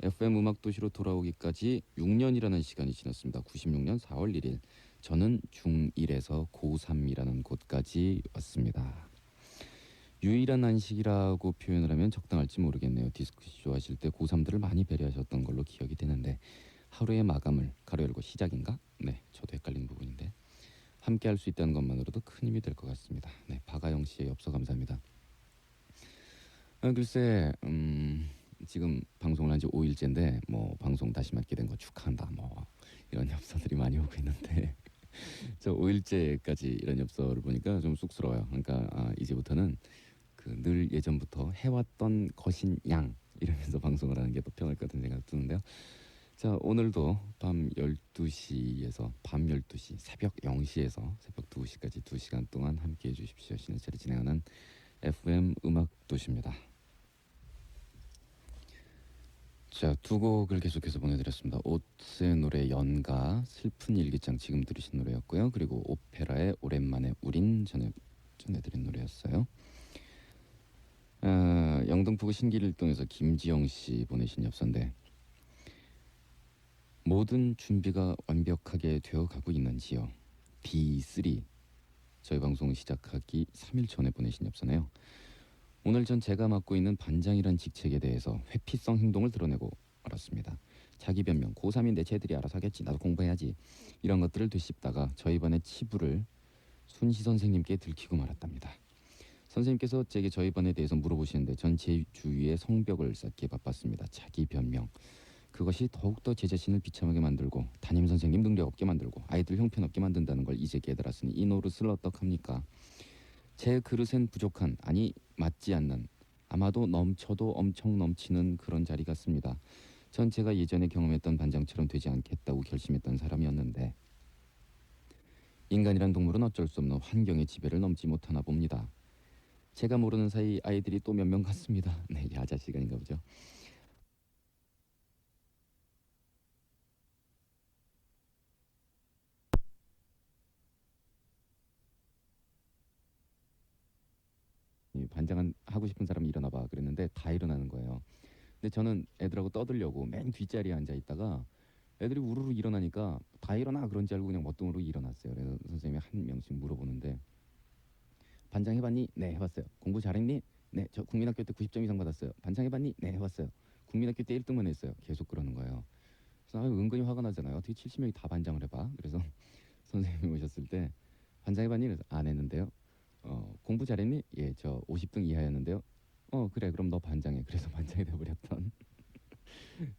FM 음악 도시로 돌아오기까지 6년이라는 시간이 지났습니다. 96년 4월 1일 저는 중1에서 고3이라는 곳까지 왔습니다. 유일한 안식이라고 표현을 하면 적당할지 모르겠네요. 디스크시 좋아하실 때 고3들을 많이 배려하셨던 걸로 기억이 되는데 하루의 마감을 가로 열고 시작인가? 네, 저도 헷갈리는 부분인데 함께 할 수 있다는 것만으로도 큰 힘이 될 것 같습니다. 네, 박아영 씨의 엽서 감사합니다. 글쎄 지금 방송을 한 지 5일째인데 뭐 방송 다시 맡게 된 거 축하한다 뭐 이런 엽서들이 많이 오고 있는데 저 5일째까지 이런 엽서를 보니까 좀 쑥스러워요. 그러니까 이제부터는 그 늘 예전부터 해왔던 것인 양 이러면서 방송을 하는 게 더 편할 것 같은 생각 드는데요. 자, 오늘도 밤 12시에서 밤 12시 새벽 0시에서 새벽 2시까지 2시간 동안 함께해 주십시오. 신해철이 진행하는 FM 음악 도시입니다. 자, 두 곡을 계속해서 보내드렸습니다. 옷의 노래 연가, 슬픈 일기장 지금 들으신 노래였고요. 그리고 오페라의 오랜만에 우린 전해드린 노래였어요. 영등포구 신길일동에서 김지영 씨 보내신 엽서인데 모든 준비가 완벽하게 되어가고 있는지요. D3 저희 방송 시작하기 3일 전에 보내신 엽서네요. 오늘 전 제가 맡고 있는 반장이란 직책에 대해서 회피성 행동을 드러내고 말았습니다. 자기 변명, 고3인데 쟤들이 알아서 하겠지, 나도 공부해야지 이런 것들을 되씹다가 저희 반의 치부를 순시 선생님께 들키고 말았답니다. 선생님께서 제게 저희 반에 대해서 물어보시는데 전 제 주위에 성벽을 쌓기에 바빴습니다. 자기 변명, 그것이 더욱더 제 자신을 비참하게 만들고 담임선생님 능력 없게 만들고 아이들 형편없게 만든다는 걸 이제 깨달았으니 이 노릇을 어떡합니까? 제 그릇엔 부족한, 아니 맞지 않는, 아마도 넘쳐도 엄청 넘치는 그런 자리 같습니다. 전 제가 예전에 경험했던 반장처럼 되지 않겠다고 결심했던 사람이었는데 인간이란 동물은 어쩔 수 없는 환경의 지배를 넘지 못하나 봅니다. 제가 모르는 사이 아이들이 또 몇 명 갔습니다. 네, 야자 시간인가 보죠. 이 반장은 하고 싶은 사람이 일어나 봐 그랬는데 다 일어나는 거예요. 근데 저는 애들하고 떠들려고 맨 뒷자리에 앉아 있다가 애들이 우르르 일어나니까 다 일어나 그런지 알고 그냥 멋뚱으로 일어났어요. 그래서 선생님이 한 명씩 물어보는데 반장 해봤니? 네, 해봤어요. 공부 잘했니? 네, 저 국민학교 때 90점 이상 받았어요. 반장 해봤니? 네, 해봤어요. 국민학교 때 1등만 했어요. 계속 그러는 거예요. 그래서 은근히 화가 나잖아요. 어떻게 70명이 다 반장을 해봐? 그래서 선생님이 오셨을 때 반장 해봤니? 그래서 안 했는데요. 공부 잘했니? 예, 저 50등 이하였는데요. 그래, 그럼 너 반장해. 그래서 반장이 돼버렸던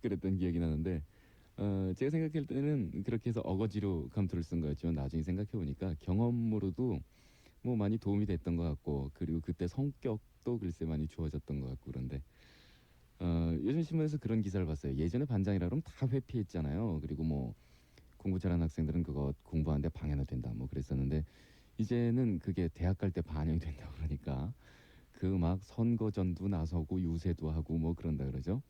그랬던 기억이 나는데 제가 생각할 때는 그렇게 해서 어거지로 감투를 쓴 거였지만 나중에 생각해 보니까 경험으로도 뭐 많이 도움이 됐던 것 같고 그리고 그때 성격도 글쎄 많이 좋아졌던 것 같고 그런데 요즘 신문에서 그런 기사를 봤어요. 예전에 반장이라 그러면 다 회피했잖아요. 그리고 뭐 공부 잘하는 학생들은 그거 공부하는데 방해가 된다 뭐 그랬었는데 이제는 그게 대학 갈 때 반영이 된다 그러니까 그 막 선거전도 나서고 유세도 하고 뭐 그런다 그러죠.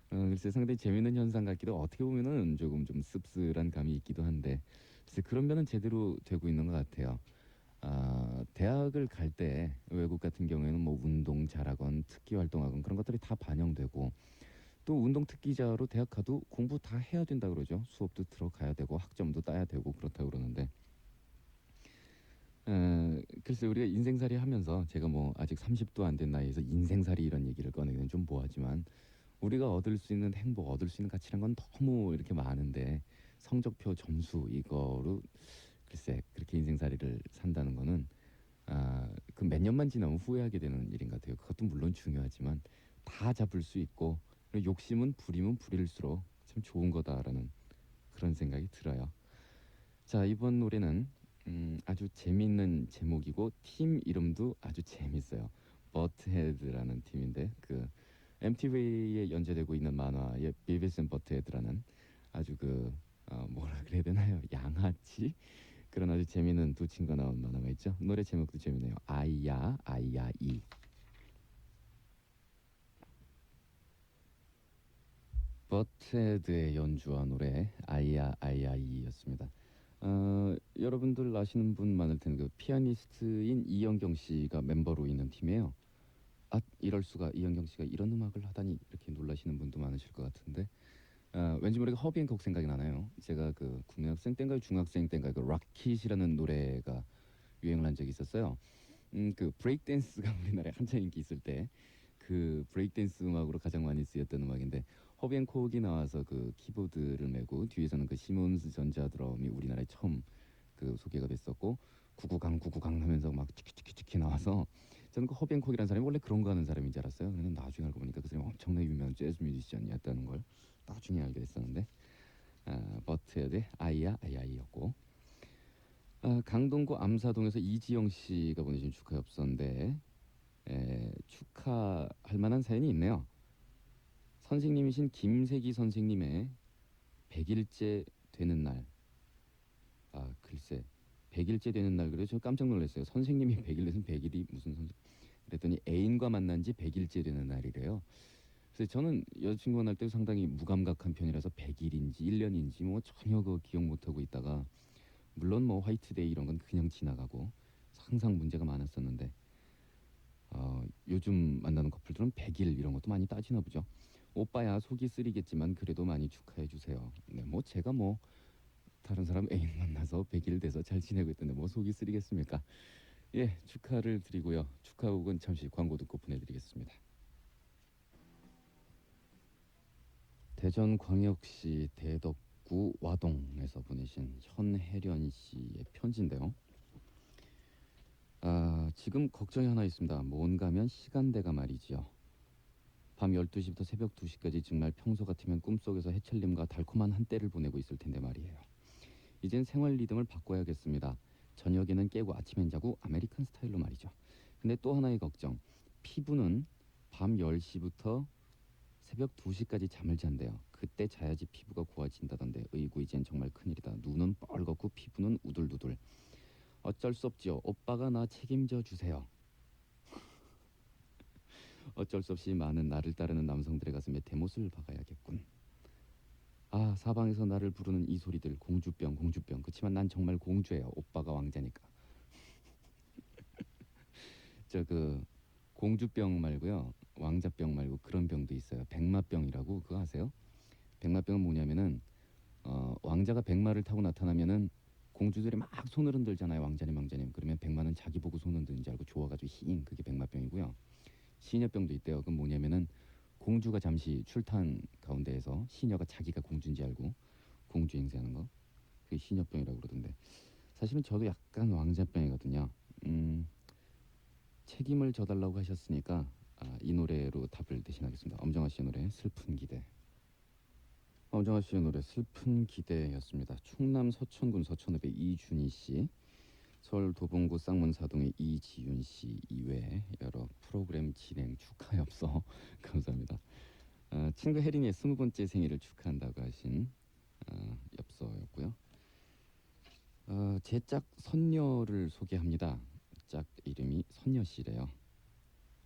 글쎄 상당히 재밌는 현상 같기도 어떻게 보면은 조금 좀 씁쓸한 감이 있기도 한데 글쎄 그런 면은 제대로 되고 있는 것 같아요. 대학을 갈 때 외국 같은 경우에는 뭐 운동 잘하건 특기 활동하건 그런 것들이 다 반영되고 또 운동 특기자로 대학 가도 공부 다 해야 된다 그러죠. 수업도 들어가야 되고 학점도 따야 되고 그렇다 그러는데 글쎄 우리가 인생살이 하면서 제가 뭐 아직 30도 안 된 나이에서 인생살이 이런 얘기를 꺼내기는 좀 뭐하지만 우리가 얻을 수 있는 행복, 얻을 수 있는 가치란 건 너무 이렇게 많은데 성적표 점수 이거로 글쎄 그렇게 인생살이를 산다는 거는 그 몇 년만 지나면 후회하게 되는 일인 것 같아요. 그것도 물론 중요하지만 다 잡을 수 있고 그리고 욕심은 부리면 부릴수록 참 좋은 거다라는 그런 생각이 들어요. 자, 이번 노래는 아주 재미있는 제목이고 팀 이름도 아주 재밌어요. 버트헤드라는 팀인데 그 MTV에 연재되고 있는 만화의 비비스 앤 버트헤드라는 아주 뭐라 그래야 되나요? 양아치 그런 아주 재미있는 두 친구가 나온 만화가 있죠. 노래 제목도 재밌네요. 아이야 아이야 이. 버트헤드의 연주와 노래 아이야 아이야 이였습니다. 여러분들 아시는 분 많을 텐데 그 피아니스트인 이영경 씨가 멤버로 있는 팀이에요. 아, 이럴 수가, 이현경 씨가 이런 음악을 하다니, 이렇게 놀라시는 분도 많으실 것 같은데, 왠지 모르게 허비앤콕 생각이 나나요? 제가 그 국내학생 때인가요, 중학생 때인가요, 그 락킷이라는 노래가 유행을 한 적이 있었어요. 그 브레이크 댄스가 우리나라에 한창 인기 있을 때 그 브레이크 댄스 음악으로 가장 많이 쓰였던 음악인데, 허비앤콕이 나와서 그 키보드를 메고 뒤에서는 그 시몬스 전자 드럼이 우리나라에 처음 그 소개가 됐었고, 구구강 구구강 하면서 막 치키치키치키 나와서, 저는 그 허비앤콕이라는 사람이 원래 그런 거 하는 사람인 줄 알았어요. 근데 나중에 알고 보니까 그 사람이 엄청나게 유명한 재즈 뮤지션이었다는 걸 나중에 알게 됐었는데, 버트헤드의 아이야 아이아이였고, 강동구 암사동에서 이지영 씨가 보내신 축하엽서인데, 축하할 만한 사연이 있네요. 선생님이신 김세기 선생님의 100일째 되는 날. 글쎄, 100일째 되는 날, 그래서 저 깜짝 놀랐어요. 선생님이 100일 되면 100일이 무슨 선생? 그랬더니 애인과 만난 지 100일째 되는 날이래요. 그래서 저는 여자친구 만날 때 상당히 무감각한 편이라서 100일인지 1년인지 뭐 전혀 그 기억 못하고 있다가, 물론 뭐 화이트데이 이런 건 그냥 지나가고 항상 문제가 많았었는데, 요즘 만나는 커플들은 100일 이런 것도 많이 따지나 보죠. 오빠야 속이 쓰리겠지만 그래도 많이 축하해 주세요. 네, 뭐 제가 뭐 다른 사람 애인 만나서 100일 돼서 잘 지내고 있던데 뭐 속이 쓰리겠습니까? 예, 축하를 드리고요. 축하곡은 잠시 광고 듣고 보내드리겠습니다. 대전광역시 대덕구 와동에서 보내신 현혜련 씨의 편지인데요. 지금 걱정이 하나 있습니다. 뭔가면 시간대가 말이지요. 밤 12시부터 새벽 2시까지 정말 평소 같으면 꿈속에서 해철님과 달콤한 한때를 보내고 있을 텐데 말이에요. 이젠 생활 리듬을 바꿔야겠습니다. 저녁에는 깨고 아침엔 자고 아메리칸 스타일로 말이죠. 근데 또 하나의 걱정. 피부는 밤 10시부터 새벽 2시까지 잠을 잔대요. 그때 자야지 피부가 고와진다던데, 으이구 이젠 정말 큰일이다. 눈은 뻘겋고 피부는 우둘두둘. 어쩔 수 없지요. 오빠가 나 책임져 주세요. 어쩔 수 없이 많은 나를 따르는 남성들의 가슴에 대못을 박아야겠군. 사방에서 나를 부르는 이 소리들, 공주병 공주병. 그치만 난 정말 공주예요. 오빠가 왕자니까. 저 그 공주병 말고요, 왕자병 말고 그런 병도 있어요. 백마병이라고, 그거 아세요? 백마병은 뭐냐면은, 왕자가 백마를 타고 나타나면은 공주들이 막 손을 흔들잖아요. 왕자님 왕자님. 그러면 백마는 자기 보고 손 흔드는 줄 알고 좋아가지고 힝, 그게 백마병이고요. 시녀병도 있대요. 그건 뭐냐면은, 공주가 잠시 출탄 가운데에서 시녀가 자기가 공주인지 알고 공주 행세하는 거, 그게 시녀병이라고 그러던데, 사실은 저도 약간 왕자병이거든요. 책임을 져달라고 하셨으니까, 이 노래로 답을 대신하겠습니다. 엄정화 씨의 노래 슬픈 기대. 엄정화 씨의 노래 슬픈 기대였습니다. 충남 서천군 서천읍의 이준희 씨, 서울 도봉구 쌍문사동의 이지윤 씨 이외에 여러 프로그램 진행 축하엽서 감사합니다. 친구 혜린이의 20번째 생일을 축하한다고 하신 엽서였고요. 제 짝 선녀를 소개합니다. 짝 이름이 선녀 씨래요.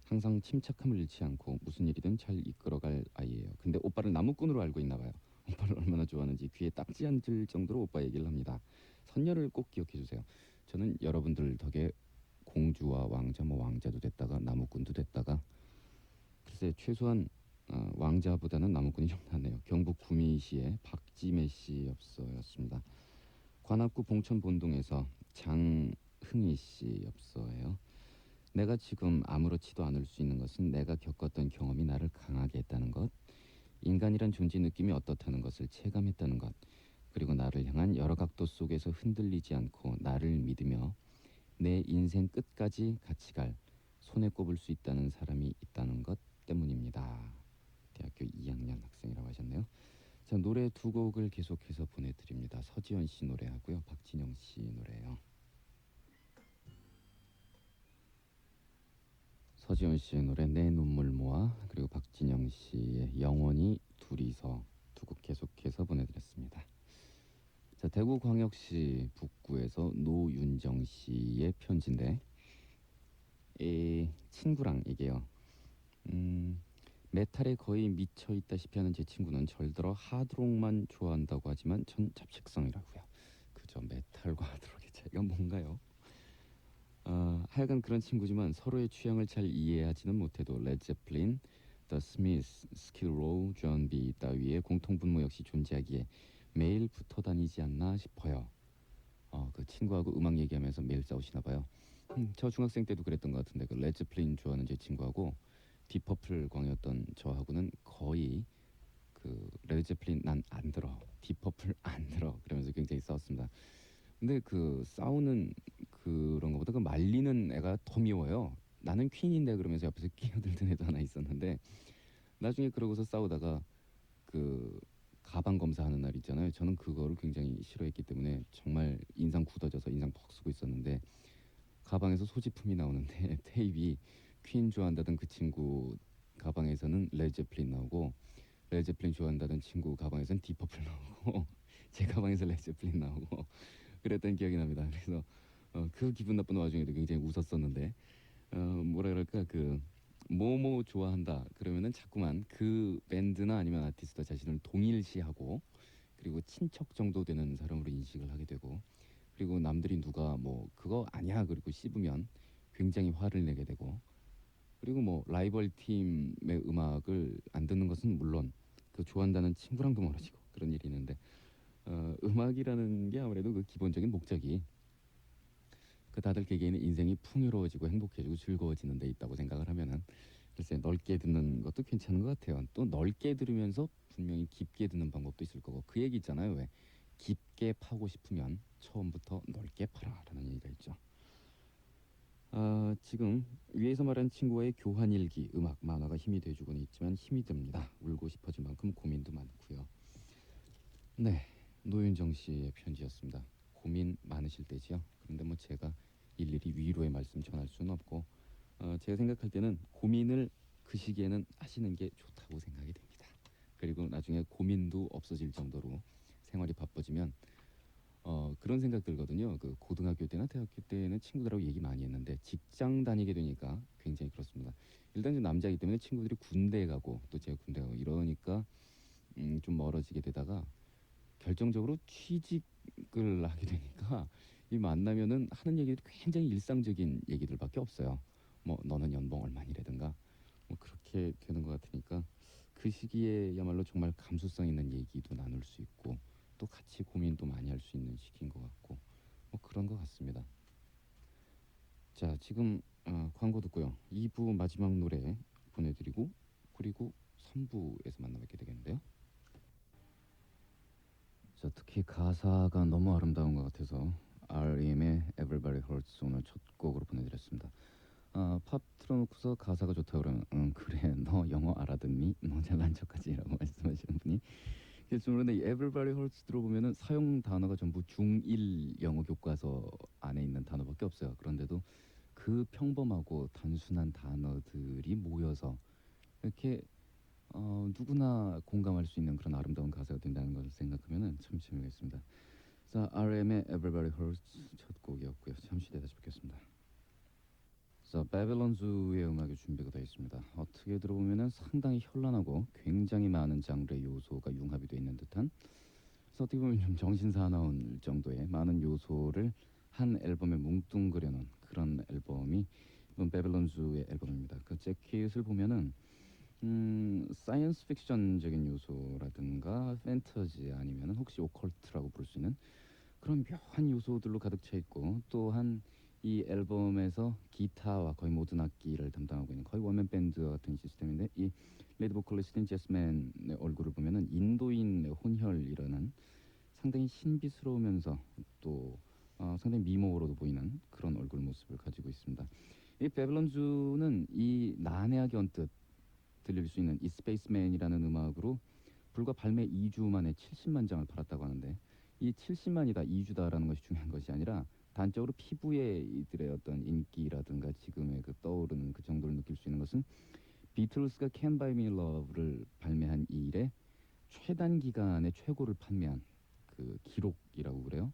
항상 침착함을 잃지 않고 무슨 일이든 잘 이끌어갈 아이예요. 근데 오빠를 나무꾼으로 알고 있나 봐요. 오빠를 얼마나 좋아하는지 귀에 딱지 앉을 정도로 오빠 얘기를 합니다. 선녀를 꼭 기억해 주세요. 저는 여러분들 덕에 공주와 왕자, 뭐 왕자도 됐다가 나무꾼도 됐다가, 글쎄 최소한 왕자보다는 나무꾼이 좀 낫네요. 경북 구미시의 박지매 씨 엽서였습니다. 관악구 봉천 본동에서 장흥희 씨 엽서예요. 내가 지금 아무렇지도 않을 수 있는 것은 내가 겪었던 경험이 나를 강하게 했다는 것, 인간이란 존재 느낌이 어떻다는 것을 체감했다는 것, 그리고 나를 향한 여러 각도 속에서 흔들리지 않고 나를 믿으며 내 인생 끝까지 같이 갈, 손에 꼽을 수 있다는 사람이 있다는 것 때문입니다. 대학교 2학년 학생이라고 하셨네요. 자, 노래 두 곡을 계속해서 보내드립니다. 서지현 씨 노래하고요, 박진영 씨 노래예요. 서지현 씨의 노래 내 눈물 모아, 그리고 박진영 씨의 영원히 둘이서, 두 곡 계속해서 보내드렸습니다. 자, 대구광역시 북구에서 노윤정 씨의 편지인데, 친구랑 이게요. 메탈에 거의 미쳐 있다시피 하는 제 친구는 절들어 하드록만 좋아한다고 하지만 전 잡식성이라고요. 그저 메탈과 하드록의 차이가 뭔가요? 하여간 그런 친구지만 서로의 취향을 잘 이해하지는 못해도 레드제플린, The Smiths, 스킬 로우, 존 비 따위의 공통분모 역시 존재하기에 매일 붙어 다니지 않나 싶어요. 그 친구하고 음악 얘기하면서 매일 싸우시나 봐요. 저 중학생 때도 그랬던 것 같은데 그 레드제플린 좋아하는 제 친구하고 디퍼플 광이었던 저하고는 거의 그 레드제플린 난 안 들어, 디퍼플 안 들어 그러면서 굉장히 싸웠습니다. 근데 그 싸우는 그런 것보다 그 말리는 애가 더 미워요. 나는 퀸인데 그러면서 옆에서 끼어들던 애도 하나 있었는데 나중에 그러고서 싸우다가 그 가방 검사하는 날 있잖아요. 저는 그거를 굉장히 싫어했기 때문에 정말 인상 굳어져서 인상 퍽 쓰고 있었는데 가방에서 소지품이 나오는데 테이프이 퀸 좋아한다던 그 친구 가방에서는 레드제플린 나오고 레드제플린 좋아한다던 친구 가방에서는 디퍼플 나오고 제 가방에서 레드제플린 나오고 그랬던 기억이 납니다. 그래서 그 기분 나쁜 와중에도 굉장히 웃었었는데 뭐라 그럴까 그 뭐뭐 좋아한다 그러면은 자꾸만 그 밴드나 아니면 아티스트와 자신을 동일시하고 그리고 친척 정도 되는 사람으로 인식을 하게 되고 그리고 남들이 누가 뭐 그거 아니야 그리고 씹으면 굉장히 화를 내게 되고 그리고 뭐 라이벌 팀의 음악을 안 듣는 것은 물론 그 좋아한다는 친구랑도 멀어지고 그런 일이 있는데 음악이라는 게 아무래도 그 기본적인 목적이 그 다들 개개인의 인생이 풍요로워지고 행복해지고 즐거워지는 데 있다고 생각을 하면은 글쎄 넓게 듣는 것도 괜찮은 것 같아요. 또 넓게 들으면서 분명히 깊게 듣는 방법도 있을 거고 그 얘기 있잖아요. 왜 깊게 파고 싶으면 처음부터 넓게 파라라는 얘기가 있죠. 지금 위에서 말한 친구와의 교환 일기, 음악, 만화가 힘이 돼주고는 있지만 힘이 듭니다. 울고 싶어질 만큼 고민도 많고요. 네, 노윤정 씨의 편지였습니다. 고민 많으실 때지요. 그런데 뭐 제가 일일이 위로의 말씀 전할 수는 없고 제가 생각할 때는 고민을 그 시기에는 하시는 게 좋다고 생각이 됩니다. 그리고 나중에 고민도 없어질 정도로 생활이 바빠지면 그런 생각 들거든요. 그 고등학교 때나 대학교 때는 친구들하고 얘기 많이 했는데 직장 다니게 되니까 굉장히 그렇습니다. 일단 좀 남자이기 때문에 친구들이 군대 가고 또 제가 군대 가고 이러니까 좀 멀어지게 되다가 결정적으로 취직을 하게 되니까 이 만나면은 하는 얘기들이 굉장히 일상적인 얘기들밖에 없어요. 뭐 너는 연봉 얼마니라든가 뭐 그렇게 되는 것 같으니까 그 시기에야말로 정말 감수성 있는 얘기도 나눌 수 있고 또 같이 고민도 많이 할 수 있는 시기인 것 같고 뭐 그런 것 같습니다. 자 지금 광고 듣고요. 2부 마지막 노래 보내드리고 그리고 3부에서 만나 뵙게 되겠는데요. 자, 특히 가사가 너무 아름다운 것 같아서 REM의 Everybody Hurts 오늘 첫 곡으로 보내드렸습니다. 팝 틀어놓고서 가사가 좋다 그러면 그래 너 영어 알아듣니? 너 잘난 척하지라고 말씀하시는 분이 계시죠. 그런데 이 Everybody Hurts 들어보면은 사용 단어가 전부 중1 영어 교과서 안에 있는 단어밖에 없어요. 그런데도 그 평범하고 단순한 단어들이 모여서 이렇게 누구나 공감할 수 있는 그런 아름다운 가사가 된다는 것을 생각하면 참 재미있습니다. 자, RM의 Everybody Hurts 첫 곡이었고요. 잠시 뒤에 다시 뵙겠습니다. 자, 바빌론즈의 음악이 준비가 되어 있습니다. 어떻게 들어보면 상당히 현란하고 굉장히 많은 장르의 요소가 융합이 되어 있는 듯한 그래서 어떻게 보면 좀 정신사나운 정도의 많은 요소를 한 앨범에 뭉뚱그려놓은 그런 앨범이 이번 바빌론즈의 앨범입니다. 그 재킷을 보면은 사이언스 픽션적인 요소라든가 판타지 아니면 혹시 오컬트라고 부를 수 있는 그런 묘한 요소들로 가득 차 있고 또한 이 앨범에서 기타와 거의 모든 악기를 담당하고 있는 거의 원맨 밴드 같은 시스템인데 이 리드 보컬리스트인 제스맨의 얼굴을 보면은 인도인의 혼혈이라는 상당히 신비스러우면서 또 상당히 미모로도 보이는 그런 얼굴 모습을 가지고 있습니다. 이 베블론즈는 이 난해하게 언뜻 들릴 수 있는 이 스페이스맨이라는 음악으로 불과 발매 2주 만에 70만 장을 팔았다고 하는데 이 70만이다 2주다라는 것이 중요한 것이 아니라 단적으로 피부에 이들의 어떤 인기라든가 지금의 그 떠오르는 그 정도를 느낄 수 있는 것은 비틀스가 Can't Buy Me Love를 발매한 이래 최단 기간에 최고를 판매한 그 기록이라고 그래요.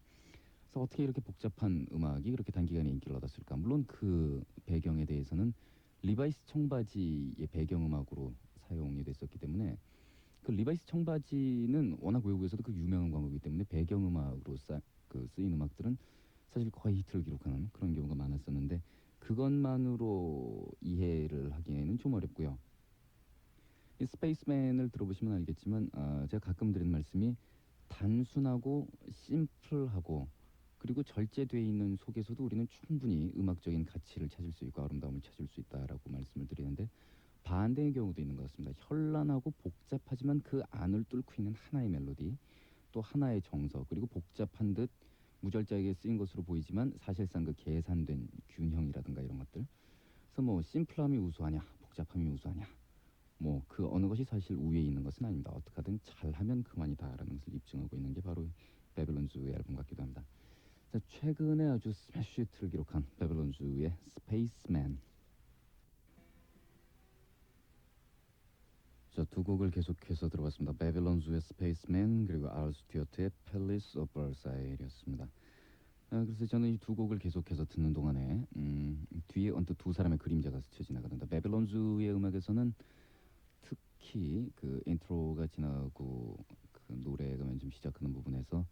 그래서 어떻게 이렇게 복잡한 음악이 그렇게 단기간에 인기를 얻었을까? 물론 그 배경에 대해서는 리바이스 청바지의 배경음악으로 사용이 됐었기 때문에 그 리바이스 청바지는 워낙 외국에서도 그 유명한 광고이기 때문에 배경음악으로 쓰인 음악들은 사실 거의 히트를 기록하는 그런 경우가 많았었는데 그것만으로 이해를 하기에는 좀 어렵고요. 이 스페이스맨을 들어보시면 알겠지만 제가 가끔 드리는 말씀이 단순하고 심플하고 그리고 절제되어 있는 속에서도 우리는 충분히 음악적인 가치를 찾을 수 있고 아름다움을 찾을 수 있다라고 말씀을 드리는데 반대의 경우도 있는 것 같습니다. 현란하고 복잡하지만 그 안을 뚫고 있는 하나의 멜로디 또 하나의 정서 그리고 복잡한 듯 무절제하게 쓰인 것으로 보이지만 사실상 그 계산된 균형이라든가 이런 것들 그래서 뭐 심플함이 우수하냐 복잡함이 우수하냐 뭐 그 어느 것이 사실 우위에 있는 것은 아닙니다. 어떻게 하든 잘하면 그만이다라는 것을 입증하고 있는 게 바로 베빌론즈의 앨범 같기도 합니다. 자, 최근에 아주 스매시 히트를 기록한 베빌론즈의 스페이스맨. 자, 두 곡을 계속해서 들어봤습니다. 베빌론즈의 스페이스맨 그리고 알 스튜어트의 팰리스 오브 버사일이었습니다. 그래서 저는 이 두 곡을 계속해서 듣는 동안에 뒤에 언뜻 두 사람의 그림자가 스쳐 지나가던데 베빌론즈의 음악에서는 특히 그 인트로가 지나고 그 노래가 맨 좀 시작하는 부분에서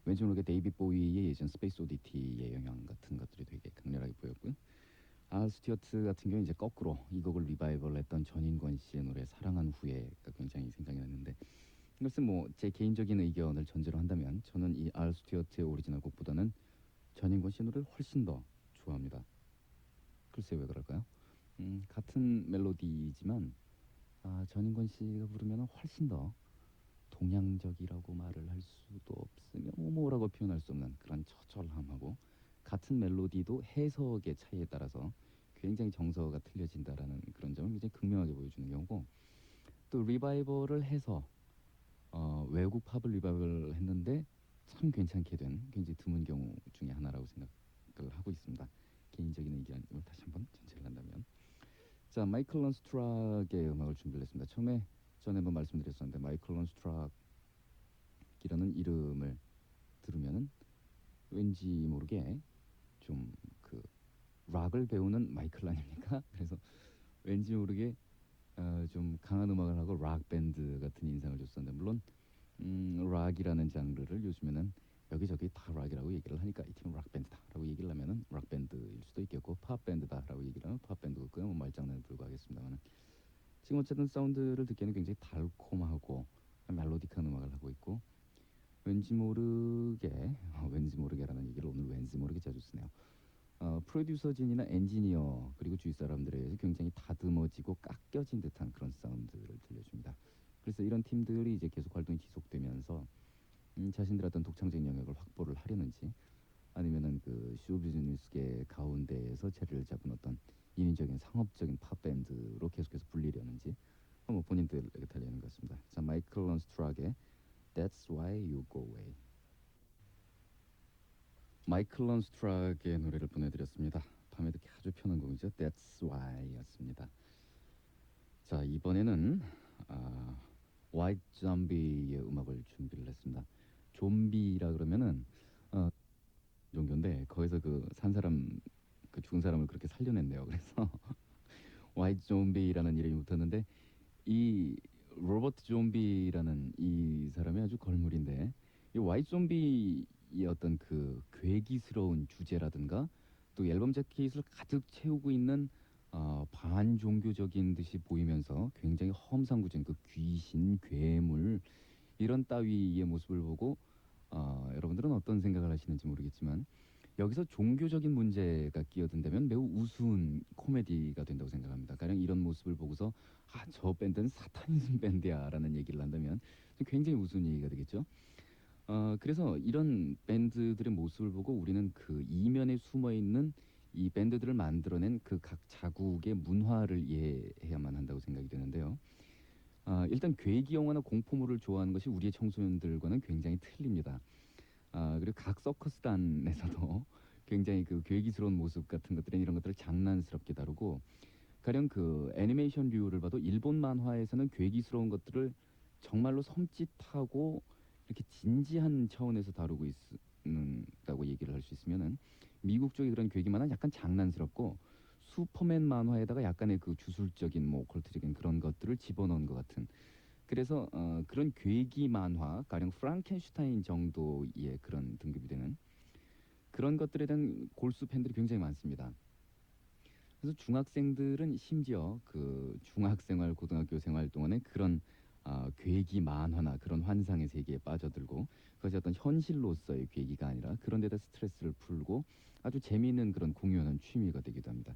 왠지 모르게 데이빗 보위의 예전 스페이스 오디티의 영향 같은 것들이 되게 강렬하게 보였고요. 알 스튜어트 같은 경우는 이제 거꾸로 이 곡을 리바이벌 했던 전인권 씨의 노래 사랑한 후에가 굉장히 생각이 났는데 이것은 뭐 제 개인적인 의견을 전제로 한다면 저는 이 알 스튜어트의 오리지널 곡보다는 전인권 씨 노래를 훨씬 더 좋아합니다. 글쎄 왜 그럴까요? 같은 멜로디지만 전인권 씨가 부르면 훨씬 더 동양적이라고 말을 할 수도 없으며 뭐라고 표현할 수 없는 그런 처절함하고 같은 멜로디도 해석의 차이에 따라서 굉장히 정서가 틀려진다라는 그런 점을 굉장히 극명하게 보여주는 경우고 또 리바이벌을 해서 외국 팝을 리바이벌 했는데 참 괜찮게 된 굉장히 드문 경우 중에 하나라고 생각을 하고 있습니다. 개인적인 의견을 다시 한번 전체를 한다면 자 마이클 런스트락의 음악을 준비를 했습니다. 처음에 전에 한번 말씀드렸었는데 마이클 런스트락이라는 이름을 들으면은 왠지 모르게 좀 그 락을 배우는 마이클 아닙니까? 그래서 왠지 모르게 좀 강한 음악을 하고 락 밴드 같은 인상을 줬었는데 물론 락이라는 장르를 요즘에는 여기저기 다 락이라고 얘기를 하니까 이 팀은 락 밴드다라고 얘기를 하면은 락 밴드일 수도 있겠고 팝 밴드다라고 얘기를 하면 팝 밴드고 뭐 말장난에 불과하겠습니다만은 지금 어쨌든 사운드를 듣기에는 굉장히 달콤하고 멜로디한 음악을 하고 있고 왠지 모르게 왠지 모르게라는 얘기를 오늘 왠지 모르게 자주 쓰네요. 프로듀서진이나 엔지니어 그리고 주위 사람들에 의해서 굉장히 다듬어지고 깎여진 듯한 그런 사운드를 들려줍니다. 그래서 이런 팀들이 이제 계속 활동이 지속되면서 자신들 어떤 독창적인 영역을 확보를 하려는지 아니면은 그 쇼비즈니스계 가운데에서 자리를 잡은 어떤 인위적인 상업적인 팝 밴드로 계속해서 불리려는지 뭐 본인들에게 달리는 것 같습니다. 자 마이클 런스트락의 That's Why You Go Away. 마이클 런스트락의 노래를 보내드렸습니다. 밤에 듣기 아주 편한 곡이죠. That's Why였습니다. 자 이번에는 White Zombie의 음악을 준비를 했습니다. 좀비라 그러면은 종교인데 거기서 그 산 사람 그 죽은 사람을 그렇게 살려냈네요. 그래서 White Zombie라는 이름이 붙었는데 이 로버트 좀비라는 이 사람이 아주 걸물인데 이 White Zombie의 어떤 그 괴기스러운 주제라든가 또 앨범 재킷을 가득 채우고 있는 반종교적인 듯이 보이면서 굉장히 험상궂은 그 귀신, 괴물 이런 따위의 모습을 보고 여러분들은 어떤 생각을 하시는지 모르겠지만 여기서 종교적인 문제가 끼어든다면 매우 우스운 코미디가 된다고 생각합니다. 가령 이런 모습을 보고서 저 밴드는 사타니즘 밴드야라는 얘기를 한다면 굉장히 우스운 얘기가 되겠죠. 그래서 이런 밴드들의 모습을 보고 우리는 그 이면에 숨어 있는 이 밴드들을 만들어낸 그 각 자국의 문화를 이해해야만 한다고 생각이 되는데요. 일단 괴기 영화나 공포물을 좋아하는 것이 우리의 청소년들과는 굉장히 틀립니다. 그리고 각 서커스단에서도 굉장히 그 괴기스러운 모습 같은 것들은 이런 것들을 장난스럽게 다루고 가령 그 애니메이션류를 봐도 일본 만화에서는 괴기스러운 것들을 정말로 섬찟하고 이렇게 진지한 차원에서 다루고 있다고 얘기를 할 수 있으면은 미국 쪽의 그런 괴기 만화는 약간 장난스럽고 슈퍼맨 만화에다가 약간의 그 주술적인 뭐 오컬트적인 그런 것들을 집어넣은 것 같은 그래서 그런 괴기 만화, 가령 프랑켄슈타인 정도의 그런 등급이 되는 그런 것들에 대한 골수 팬들이 굉장히 많습니다. 그래서 중학생들은 심지어 그 중학생활, 고등학교 생활 동안에 그런 괴기 만화나 그런 환상의 세계에 빠져들고 그것이 어떤 현실로서의 괴기가 아니라 그런 데다 스트레스를 풀고 아주 재미있는 그런 공유하는 취미가 되기도 합니다.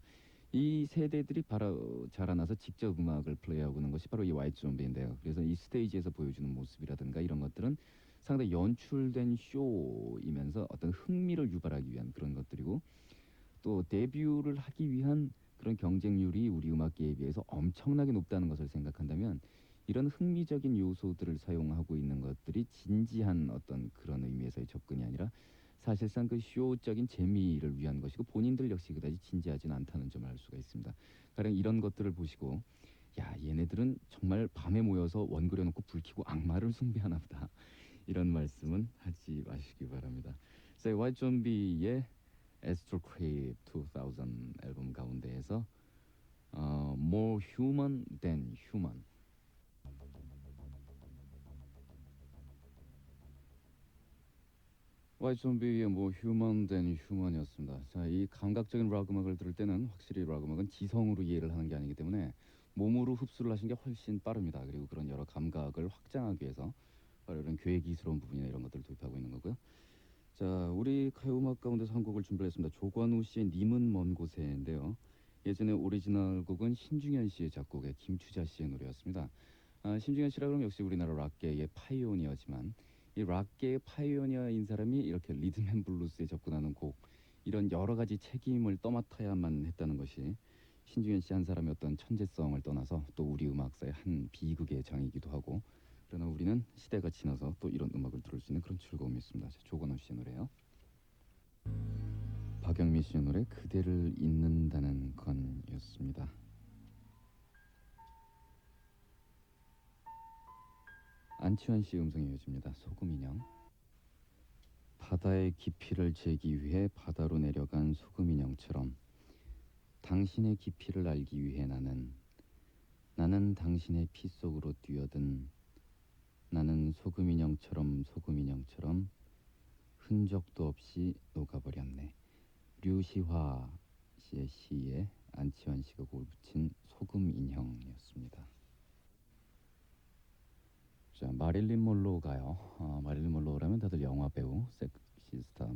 이 세대들이 바로 자라나서 직접 음악을 플레이하고 있는 것이 바로 이 화이트 좀비인데요. 그래서 이 스테이지에서 보여주는 모습이라든가 이런 것들은 상당히 연출된 쇼이면서 어떤 흥미를 유발하기 위한 그런 것들이고 또 데뷔를 하기 위한 그런 경쟁률이 우리 음악계에 비해서 엄청나게 높다는 것을 생각한다면 이런 흥미적인 요소들을 사용하고 있는 것들이 진지한 어떤 그런 의미에서의 접근이 아니라 사실상 그 쇼적인 재미를 위한 것이고 본인들 역시 그다지 진지하진 않다는 점을 알 수가 있습니다. 가령 이런 것들을 보시고 야 얘네들은 정말 밤에 모여서 원 그려놓고 불 켜고 악마를 숭배하나 보다 이런 말씀은 하지 마시기 바랍니다. 자, 화이트 좀비의 Astro Creep 2000 앨범 가운데에서 More Human Than Human. 화이트 좀비의 More Human Than Human이었습니다. 자, 이 감각적인 락 음악을 들을 때는 확실히 락 음악은 지성으로 이해를 하는 게 아니기 때문에 몸으로 흡수를 하시는 게 훨씬 빠릅니다. 그리고 그런 여러 감각을 확장하기 위해서 바로 이런 괴기스러운 부분이나 이런 것들을 도입하고 있는 거고요. 자, 우리 가요 음악 가운데서 한 곡을 준비했습니다. 조관우 씨의 님은 먼 곳에인데요. 예전에 오리지널 곡은 신중현 씨의 작곡에 김추자 씨의 노래였습니다. 신중현 씨라 그러면 역시 우리나라 락계의 파이오니어지만 이 락계의 파이오니어인 사람이 이렇게 리듬앤블루스에 접근하는 곡 이런 여러 가지 책임을 떠맡아야만 했다는 것이 신중현 씨 한 사람의 어떤 천재성을 떠나서 또 우리 음악사의 한 비극의 장이기도 하고 그러나 우리는 시대가 지나서 또 이런 음악을 들을 수 있는 그런 즐거움이 있습니다. 조건호 씨의 노래요. 박영미 씨의 노래 그대를 잊는다는 건이었습니다. 안치환 씨의 음성이 이어집니다. 소금 인형. 바다의 깊이를 재기 위해 바다로 내려간 소금 인형처럼 당신의 깊이를 알기 위해 나는 당신의 피 속으로 뛰어든 나는 소금 인형처럼 흔적도 없이 녹아버렸네. 류시화 씨의 시에 안치환 씨가 곡을 붙인 소금 인형이었습니다. 자, 마릴린 monroe가요. 마릴린 monroe라면 다들 영화 배우, 섹시스타,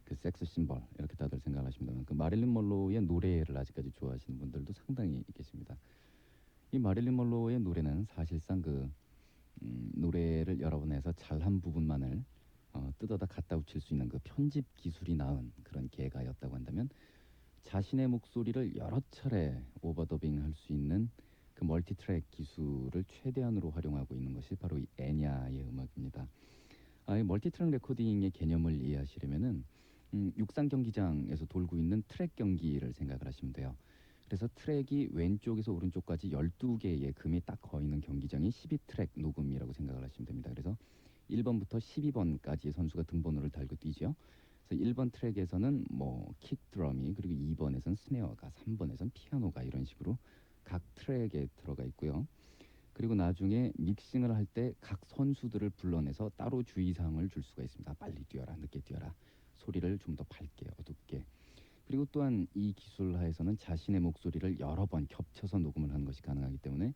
그 섹스 심벌 이렇게 다들 생각하십니다만 그 마릴린 monroe의 노래를 아직까지 좋아하시는 분들도 상당히 계십니다. 이 마릴린 monroe의 노래는 사실상 그 노래를 여러 번 해서 잘한 부분만을 뜯어다 갖다 붙일 수 있는 그 편집 기술이 나은 그런 계가였다고 한다면 자신의 목소리를 여러 차례 오버더빙 할 수 있는 그 멀티트랙 기술을 최대한으로 활용하고 있는 것이 바로 이 애냐의 음악입니다. 이 멀티트랙 레코딩의 개념을 이해하시려면은 육상 경기장에서 돌고 있는 트랙 경기를 생각을 하시면 돼요. 그래서 트랙이 왼쪽에서 오른쪽까지 12개의 금이 딱 거있는 경기장이 12트랙 녹음이라고 생각을 하시면 됩니다. 그래서 1번부터 12번까지의 선수가 등번호를 달고 뛰죠. 그래서 1번 트랙에서는 킥드럼이 그리고 2번에서는 스네어가 3번에서는 피아노가 이런 식으로 각 트랙에 들어가 있고요. 그리고 나중에 믹싱을 할 때 각 선수들을 불러내서 따로 주의사항을 줄 수가 있습니다. 빨리 뛰어라, 늦게 뛰어라, 소리를 좀 더 밝게, 어둡게. 그리고 또한 이 기술 하에서는 자신의 목소리를 여러 번 겹쳐서 녹음을 하는 것이 가능하기 때문에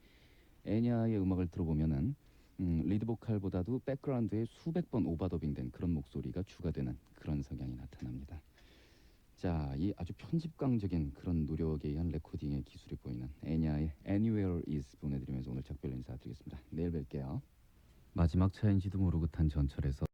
애냐의 음악을 들어보면은 리드 보컬보다도 백그라운드에 수백 번 오버더빙된 그런 목소리가 추가되는 그런 성향이 나타납니다. 자, 이 아주 편집광적인 그런 노력에 의한 레코딩의 기술이 보이는 애냐의 Anywhere Is 보내드리면서 오늘 작별 인사드리겠습니다. 내일 뵐게요. 마지막 차인지도 모르고 탄 전철에서